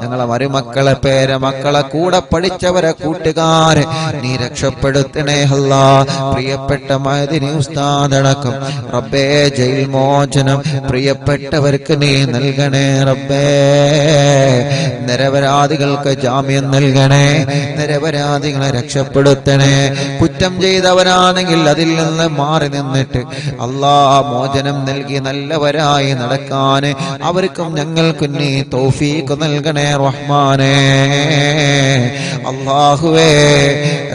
ഞങ്ങളെ മരുമക്കളെ, പേരമക്കളെ, കൂടെ പഠിച്ചവരെ, കൂട്ടുകാരെ നീ രക്ഷപ്പെടുത്തണേ അല്ലാ. പ്രിയപ്പെട്ട മഅ്ദിനി ഉസ്താദ് അടക്കം റബ്ബേ ജയിൽ മോചനം പ്രിയപ്പെട്ടവർക്ക് നീ നൽകണേ റബ്ബേ. നിരപരാധികൾക്ക് ജാമ്യം നൽകണേ. നിരപരാധികളെ രക്ഷപ്പെടുത്തണേ. കുറ്റം ചെയ്തവരാണെങ്കിൽ അതിൽ നിന്ന് മാറി നിന്നിട്ട് അല്ലാ മോചനം നൽകി നല്ലവരായി നടക്കാൻ അവർക്കും ഞങ്ങൾക്കും നീ തൗഫീഖ് നൽകണേ റഹ്മാനേ. അല്ലാഹുവേ,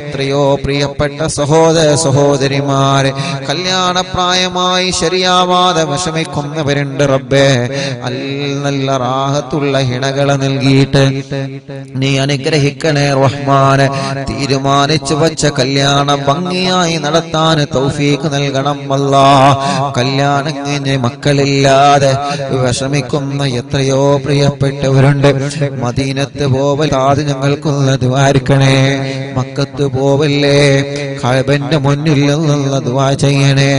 എത്രയോ പ്രിയപ്പെട്ട സഹോദര സഹോദരിമാരെ കല്യാണപ്രായമായി ശരിയാവാതെ വിഷമിക്കുന്നവരുണ്ട് റബ്ബേ. നല്ല റാഹത്തുള്ള ഹിണകളെ നൽകിയിട്ട് നീ അനുഗ്രഹിക്കണേ റഹ്മാനെ. തീരുമാനിച്ചു വച്ച കല്യാണം ഭംഗിയായി നടത്താൻ തൗഫീഖ് നൽകണം അല്ലാ. കല്യാണം കഴിഞ്ഞ് മക്കളില്ലാതെ വിഷമിക്കുന്ന എത്രയോ പ്രിയപ്പെട്ടവരുണ്ട്. മദീനത്ത് പോവലാതെ ഞങ്ങൾക്കുള്ള ദ്വാരിക്കണേ. മക്കത്ത് പോവല്ലേ, കഅബന്റെ മുന്നിൽ നിന്നുള്ള ദുആ ചെയ്യണേ.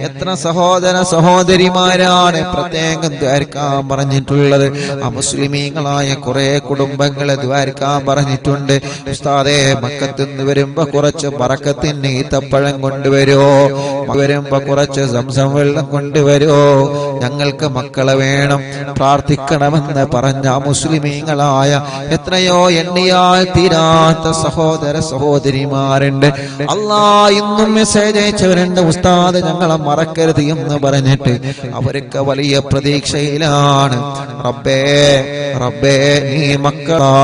എത്ര സഹോദര സഹോദരിമാരാണ് പ്രത്യേകം ദ്വാരിക്കാൻ പറഞ്ഞിട്ടുള്ളത്. അമുസ്ലിമീങ്ങളായ കുറെ കുടുംബങ്ങളെ ദ്വാരിക്കാൻ പറഞ്ഞിട്ടുണ്ട്. ഉസ്താദേ, മക്കത്ത് നിന്ന് വരുമ്പോ കുറച്ച് ബറക്കത്തിന് ഈത്തപ്പഴം കൊണ്ടുവരുമോ, വരുമ്പോ കുറച്ച് സംസം വെള്ളം കൊണ്ടുവരുമോ, ഞങ്ങൾക്ക് മക്കളെ വേണം, പ്രാർത്ഥിക്കണമെന്ന് പറഞ്ഞ മുസ്ലിമീങ്ങളായ എത്രയോ എണ്ണിയാൽ തീരാത്ത സഹോദര സഹോദരിമാരുണ്ട്. അല്ലാ, ഇന്നും മെസ്സേജ് അയച്ചവരുണ്ട്. ഉസ്താദ്, ഞങ്ങളെ മറക്കരുത് എന്ന് പറഞ്ഞിട്ട് അവരൊക്കെ വലിയ പ്രതീക്ഷയിലാണ്. റബ്ബേ റബ്ബേ, നീ മക്കളാ.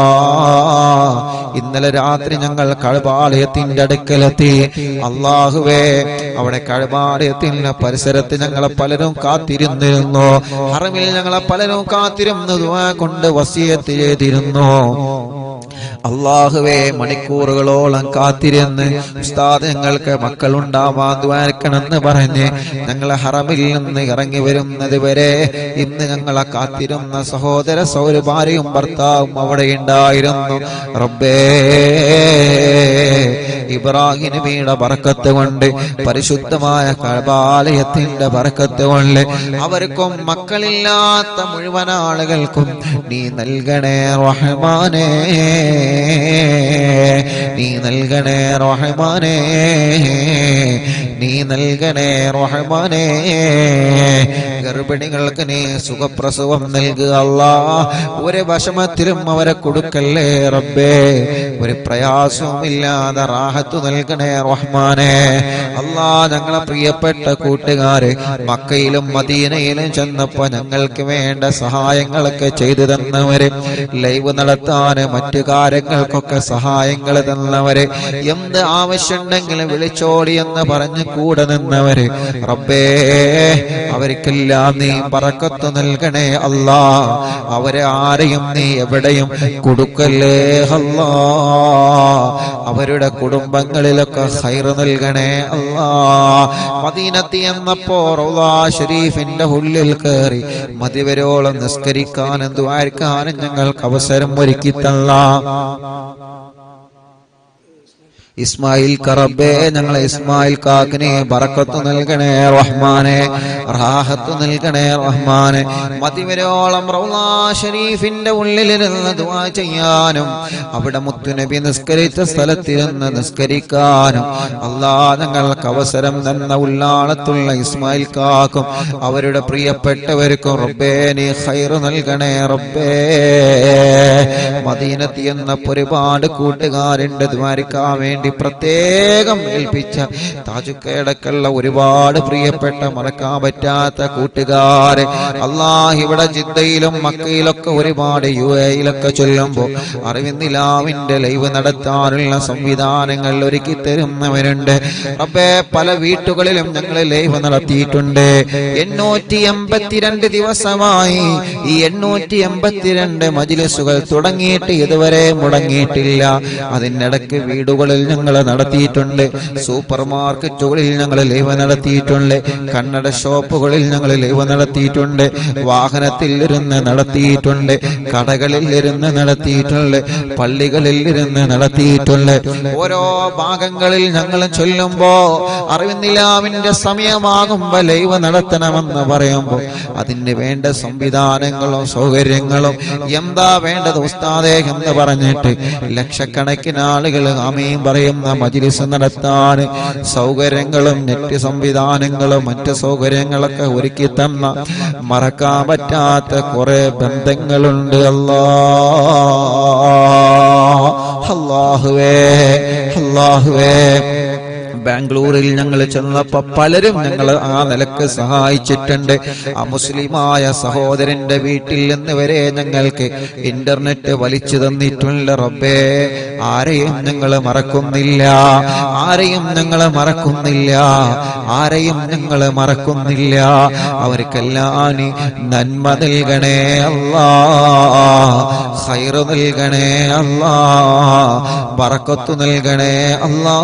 ഇന്നലെ രാത്രി ഞങ്ങൾ കഅബാലയത്തിന്റെ അടുക്കലെത്തി. അല്ലാഹുവേ, അവിടെ കഅബാലയത്തിന്റെ പരിസരത്ത് ഞങ്ങളെ പലരും കാത്തിരുന്നിരുന്നു. ഹറമിൽ ഞങ്ങളെ പലരും കാത്തിരുന്നു, ദുആ കൊണ്ട് വസിയത്ത് ചെയ്തിരുന്നു. അല്ലാഹുവേ, മണിക്കൂറുകളോളം കാത്തിരുന്ന് ഉസ്താദ് ഞങ്ങൾക്ക് മക്കളുണ്ടാവാൻ ദ്വാരക്കണമെന്ന് പറഞ്ഞ് ഞങ്ങളെ ഹറമിൽ നിന്ന് ഇറങ്ങി വരുന്നത് വരെ ഇന്ന് ഞങ്ങളെ കാത്തിരുന്ന സഹോദര ഭാര്യയും ഭർത്താവും അവിടെ ഉണ്ടായിരുന്നു. റബ്ബേ, ഇബ്രാഹിം നബിയുടെ ബറക്കത്ത് കൊണ്ട്, പരിശുദ്ധമായ കഅബാലയത്തിന്റെ ബറക്കത്ത് കൊണ്ട് അവർക്കും മക്കളില്ലാത്ത മുഴുവൻ ആളുകൾക്കും നീ നൽകണേ റഹ്മാനേ. നീ നൽകണേ റഹ്മാനേ. നീ നൽകണേ റഹ്മാനേ. ഗർഭിണികൾക്ക് നീ സുഖപ്രസവം നൽകുക അല്ലാഹ്. ഒരു വിഷമത്തിലും അവരെ കൊടുക്കല്ലേ റബ്ബേ. ഒരു പ്രയാസവുമില്ലാതെ റാഹത്ത് നൽകണേ റഹ്മാനേ. അല്ലാഹ് ഞങ്ങളെ പ്രിയപ്പെട്ട കൂട്ടുകാര് മക്കയിലും മദീനയിലും ചെന്നപ്പോ ഞങ്ങൾക്ക് വേണ്ട സഹായങ്ങളൊക്കെ ചെയ്തു തന്നവര്, ലൈവ് നടത്താന് മറ്റു കാര്യങ്ങൾക്കൊക്കെ സഹായങ്ങൾ തന്നവര്, എന്ത് ആവശ്യമുണ്ടെങ്കിലും വിളിച്ചോടി എന്ന് പറഞ്ഞ് കൂടെ നിന്നവര് റബ്ബേ, അവർക്കെല്ലാം നീ ബറക്കത്ത് നൽകണേ അല്ലാ. അവരെ ആരെയും നീ എവിടെയും കൊടുക്കല്ലേ അല്ലാ. അവരുടെ കുടുംബങ്ങളിലൊക്കെ ഖൈർ നൽകണേ അല്ലാ. മദീനത്തി എന്നപ്പോ റൗളാ ഷരീഫിന്റെ ഉള്ളിൽ കയറി മതിവരോളം നിസ്കരിക്കാനും ദുആർക്കാനും ഞങ്ങൾക്ക് അവസരം ഒരുക്കി തന്ന ഇസ്മായിൽ കറബേ, ഞങ്ങളെ ഇസ്മായിൽ കാക്കിനെ ബറക്കത്ത് നൽകണേ റഹ്മാനെ, റാഹത്ത് നൽകണേ റഹ്മാനെ. മതിവരോളം റൗളാ ഷരീഫിന്റെ ഉള്ളിലിരുന്ന് ദുആ ചെയ്യാനും അവിടെ മുത്തുനബി നിസ്കരിച്ച സ്ഥലത്തിരുന്ന് നിസ്കരിക്കാനും അല്ലാഹ് ഞങ്ങൾക്ക് അവസരം തന്ന ഉള്ളാളത്തുള്ള ഇസ്മായിൽ കാക്കും അവരുടെ പ്രിയപ്പെട്ടവർക്കും റബ്ബേ നീ ഖൈർ നൽകണേ റബ്ബേ. മദീനത്തി എന്ന ഒരുപാട് കൂട്ടുകാരുണ്ട് ദ്വാരിക്കാൻ വേണ്ടി പ്രത്യേകം ഏൽപ്പിച്ച താജുക്കടക്കുള്ള ഒരുപാട് പ്രിയപ്പെട്ട മറക്കാൻ പറ്റാത്ത കൂട്ടുകാരെ അല്ലാഹ് ഇവിടെ ജിദ്ദയിലും മക്കയിലൊക്കെ ഒരുപാട് UAE-യിലൊക്കെ ചൊല്ലുമ്പോൾ അറിവിന്ദിലാവിന്റെ ലൈവ് നടത്താനുള്ള സംവിധാനങ്ങൾ ഒരുക്കി തരുന്നവരുണ്ട് റബ്ബേ. പല വീട്ടുകളിലും ഞങ്ങൾ ലൈവ് നടത്തിയിട്ടുണ്ട്. 882 ദിവസമായി ഈ 882 മജ്‌ലിസുകൾ തുടങ്ങിയിട്ട് ഇതുവരെ മുടങ്ങിയിട്ടില്ല. അതിനിടയ്ക്ക് വീടുകളിൽ ഞങ്ങൾ നടത്തിയിട്ടുണ്ട്, സൂപ്പർ മാർക്കറ്റുകളിൽ ഞങ്ങൾ ലൈവ് നടത്തിയിട്ടുണ്ട്, കണ്ണട ഷോപ്പുകളിൽ ഞങ്ങൾ ലൈവ് നടത്തിയിട്ടുണ്ട്, വാഹനത്തിൽ ഇരുന്ന് നടത്തിയിട്ടുണ്ട്, കടകളിൽ ഇരുന്ന് നടത്തിയിട്ടുണ്ട്, പള്ളികളിൽ ഇരുന്ന് നടത്തിയിട്ടുണ്ട്. ഓരോ ഭാഗങ്ങളിൽ ഞങ്ങൾ ചൊല്ലുമ്പോ അറിവിന്ദിലാവിന്റെ സമയമാകുമ്പോ ലൈവ് നടത്തണമെന്ന് പറയുമ്പോൾ അതിന് വേണ്ട സംവിധാനങ്ങളും സൗകര്യങ്ങളും എന്താ വേണ്ടത് ഉസ്താദേ എന്ന് പറഞ്ഞിട്ട് ലക്ഷക്കണക്കിന് ആളുകൾ ആമീൻ പറയുന്ന മജ്‌ലിസ് നടത്താൻ സൗകര്യങ്ങളും നെറ്റ് സംവിധാനങ്ങളും മറ്റ് സൗകര്യങ്ങളൊക്കെ ഒരുക്കി തന്ന മറക്കാൻ പറ്റാത്ത കുറെ ബന്ധങ്ങളുണ്ട് അല്ലാഹുവേ. ബാംഗ്ലൂരിൽ ഞങ്ങൾ ചെന്നപ്പോ പലരും ഞങ്ങൾ ആ നിലക്ക് സഹായിച്ചിട്ടുണ്ട്. ആ മുസ്ലിമായ സഹോദരന്റെ വീട്ടിൽ നിന്ന് വരെ ഞങ്ങൾക്ക് ഇന്റർനെറ്റ് വലിച്ചു തന്നിട്ടുണ്ട് റബ്ബേ. ആരെയും ഞങ്ങൾ മറക്കുന്നില്ല, അവർക്കെല്ലാം നന്മ നൽകണേ അല്ലാ, ഖൈർ നൽകണേ അല്ലാ, ബറക്കത്ത് നൽകണേ അല്ലാ.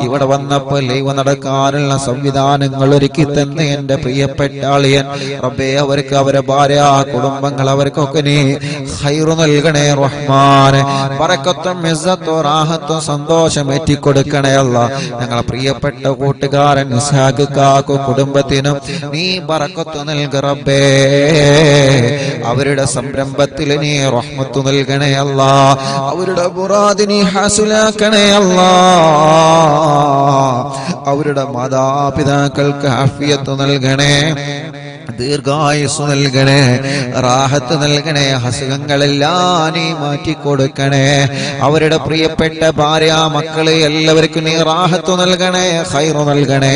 ഇവിടെ വന്നപ്പോൾ ലൈവ് നടക്കാനുള്ള സംവിധാനങ്ങൾ ഒരുക്കി തന്നെ എന്റെ പ്രിയപ്പെട്ട ആളിയൻ റബ്ബേ, അവർക്ക് അവരെ ഭാര്യ കുടുംബങ്ങൾ അവർക്കൊക്കെ നീ ഖൈർ നൽകണേ റഹ്മാനെ. ബറക്കത്തും ഇസ്സത്തും റാഹത്തും സന്തോഷം ഏറ്റിക്കൊടുക്കണേ അല്ലാ. ഞങ്ങളെ പ്രിയപ്പെട്ട കൂട്ടുകാരൻ ഇസ്ഹാഖ് കാക്കു കുടുംബത്തിനും നീ ബറക്കത്ത് നൽക റബ്ബേ. അവരുടെ സംരംഭത്തിൽ നീ റഹ്മത്ത് നൽകണേ അല്ലാ. അവരുടെ മുറാദ് നീ ഹാസിലാക്കണേ അല്ലാ. അവരുടെ മാതാപിതാക്കൾക്ക് ആഫിയത്ത് നൽകണേ, ദീർഘായുസ് നൽകണേ, റാഹത്ത് നൽകണേ, അസുഖങ്ങളെല്ലാം നീ മാറ്റിക്കൊടുക്കണേ. അവരുടെ പ്രിയപ്പെട്ട ഭാര്യ മക്കള് എല്ലാവർക്കും നീ റാഹത്ത് നൽകണേ, ഖൈർ നൽകണേ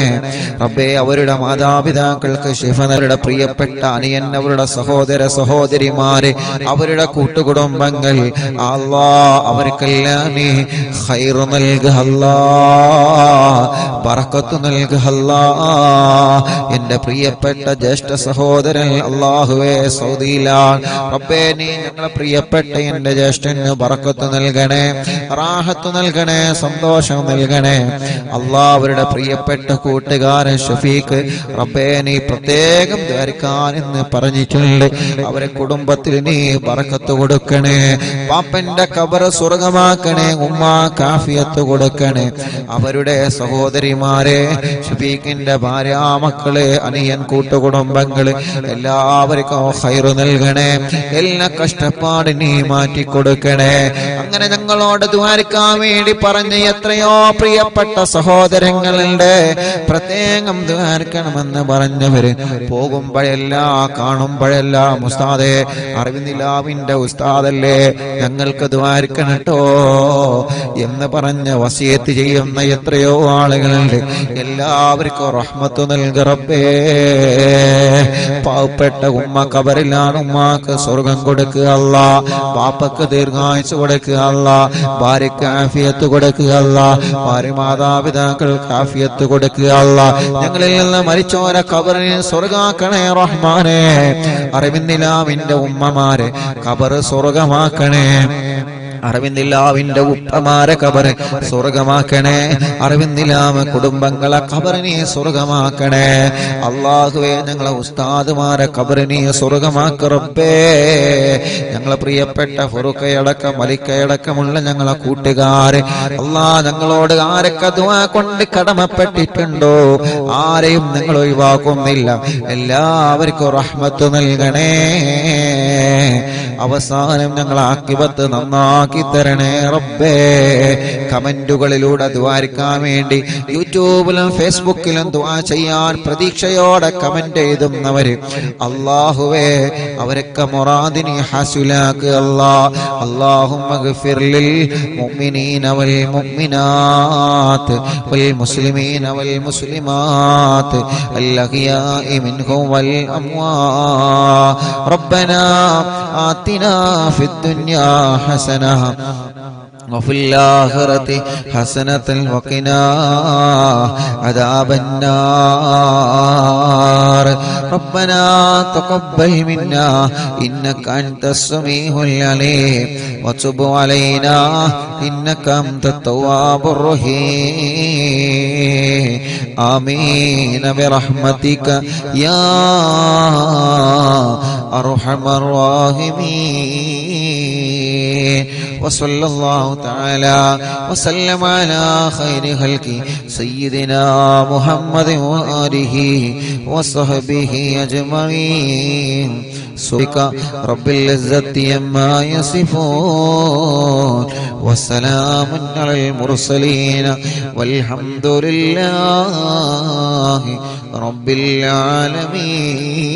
റബ്ബേ. അവരുടെ മാതാപിതാക്കൾക്ക് ശിഫ, അവരുടെ പ്രിയപ്പെട്ട അനിയൻ, അവരുടെ സഹോദര സഹോദരിമാര്, അവരുടെ കൂട്ടുകുടുംബങ്ങൾ അല്ലാഹ് അവർക്കെല്ലാം നീ ഖൈർ നൽകുക അല്ലാഹ്, ബറക്കത്ത് നൽകുക അല്ലാഹ്. എന്റെ പ്രിയപ്പെട്ട ജ്യേഷ്ഠ സഹോദരൻ അല്ലാഹുവേ സൗദിയിലാണ് റബ്ബേ, നീ ഞങ്ങളെ പ്രിയപ്പെട്ട എന്റെ ജ്യേഷ്ഠന് ബറക്കത്ത് നൽകണേ, റാഹത്ത് നൽകണേ, സന്തോഷം നൽകണേ അല്ലാഹ്. അവരുടെ പ്രിയപ്പെട്ട കൂട്ടുകാരൻ ഷഫീഖ് റബ്ബേ, നീ പ്രത്യേകം ദ്വാരക്കാൻ എന്ന് പറഞ്ഞിട്ടുണ്ട്. അവരെ കുടുംബത്തിൽ നീ ബറക്കത്ത് കൊടുക്കണേ, പാപ്പന്റെ ഖബർ സ്വർഗമാക്കണേ, ഉമ്മാക്ക് ആഫിയത്ത് കൊടുക്കണേ. അവരുടെ സഹോദരിമാരെ, ഷഫീഖിന്റെ ഭാര്യ മക്കളെ, അനിയൻ കൂട്ടുകുടുംബങ്ങൾ കുടുംബങ്ങൾ എല്ലാവർക്കും ഖൈറ് നൽകണേ, എല്ലാ കഷ്ടപ്പാടിനെ മാറ്റിക്കൊടുക്കണേ. അങ്ങനെ ഞങ്ങളോട് ദുആരിക്കാൻ വേണ്ടി പറഞ്ഞ എത്രയോ പ്രിയപ്പെട്ട സഹോദരങ്ങളുണ്ട്. പ്രത്യേകം ദുആരിക്കണമെന്ന് പറഞ്ഞവര് പോകുമ്പോഴെല്ലാം കാണുമ്പോഴെല്ലാം ഉസ്താദേ അറിവിനിലാവിന്റെ ഉസ്താദല്ലേ ഞങ്ങൾക്ക് ദുആരിക്കണട്ടോ എന്ന് പറഞ്ഞ് വസിയത്ത് ചെയ്യുന്ന എത്രയോ ആളുകളുണ്ട്. എല്ലാവർക്കും റഹ്മത്ത് നൽക റബ്ബേ. പാവപ്പെട്ട ഉമ്മ ഖബറിലാണ്, ഉമ്മാക്ക് സ്വർഗം കൊടുക്കുക അല്ലാ, ബാപ്പക്ക് ദീർഘായുസ്സ് കൊടുക്കുക അല്ലാ, ഭാര്യക്ക് ആഫിയത്ത് കൊടുക്കുക അല്ലാ, ഭാര്യ മാതാപിതാക്കൾക്ക് ആഫിയത്ത് കൊടുക്കുക അല്ലാ. ഞങ്ങളിൽ നിന്ന് മരിച്ചോര ഖബറിനെ സ്വർഗാക്കണേ റഹ്മാനേ. അറിവിന്നിലാവിന്റെ ഉമ്മമാരെ ഖബർ സ്വർഗമാക്കണേ, അറിവിന്നിലാവിന്റെ ഉപ്പമാരെ ഖബറ് സ്വർഗമാക്കണേ, അറിവിന്നിലാവ് കുടുംബങ്ങളെ ഖബറിനെ സ്വർഗമാക്കണേ. അല്ലാഹുവേ ഞങ്ങളെ ഉസ്താദുമാരെ ഖബറിനെ സ്വർഗമാക്ക റബ്ബേ. ഞങ്ങളെ പ്രിയപ്പെട്ട ഫറുഖയടക്കം മലിക്കയടക്കമുള്ള ഞങ്ങളെ കൂട്ടുകാര് അല്ലാ, ഞങ്ങളോട് ആരൊക്കെ ദുആ കൊണ്ട് കടമപ്പെട്ടിട്ടുണ്ടോ ആരെയും നിങ്ങൾ ഒഴിവാക്കുന്നില്ല. എല്ലാവർക്കും റഹ്മത്ത് നൽകണേ. അവസാനം ഞങ്ങളെ ആഖിബത്ത് നന്നാക്കി തരണേ റബ്ബേ. കമന്റുകളിലൂടെ ദുആരിക്കാൻ വേണ്ടി യൂട്യൂബിലും ഫേസ്ബുക്കിലും ദുആ ചെയ്യാൻ പ്രതീക്ഷയോടെ കമന്റ് എഴുതുന്നവര് അല്ലാഹുവേ അവരൊക്കെ മുറാദിനെ ഹസുലാക്ക് അല്ലാ. അല്ലാഹുമ്മ ഗഫിർ ലിൽ മുഅ്മിനീന വൽ മുഅ്മിനാത്ത് വൽ മുസ്ലിമീന വൽ മുസ്ലിമാത്ത് അൽ അഹ്യാഇ മിൻഹും വൽ അംവാത്. റബ്ബനാ آتنا في الدنيا حسنة وفي الآخرة حسنة وقنا عذاب النار. ربنا تقبل منا إنك أنت السميع العليم وتب علينا إنك أنت التواب الرحيم. آمين برحمتك يا أرحم الراحمين. وصلى الله تعالى وسلم على خير خلق سيدنا محمد وآله وصحبه أجمعين. سبحانك رب العزة عما يصفون وسلام على المرسلين والحمد لله رب العالمين.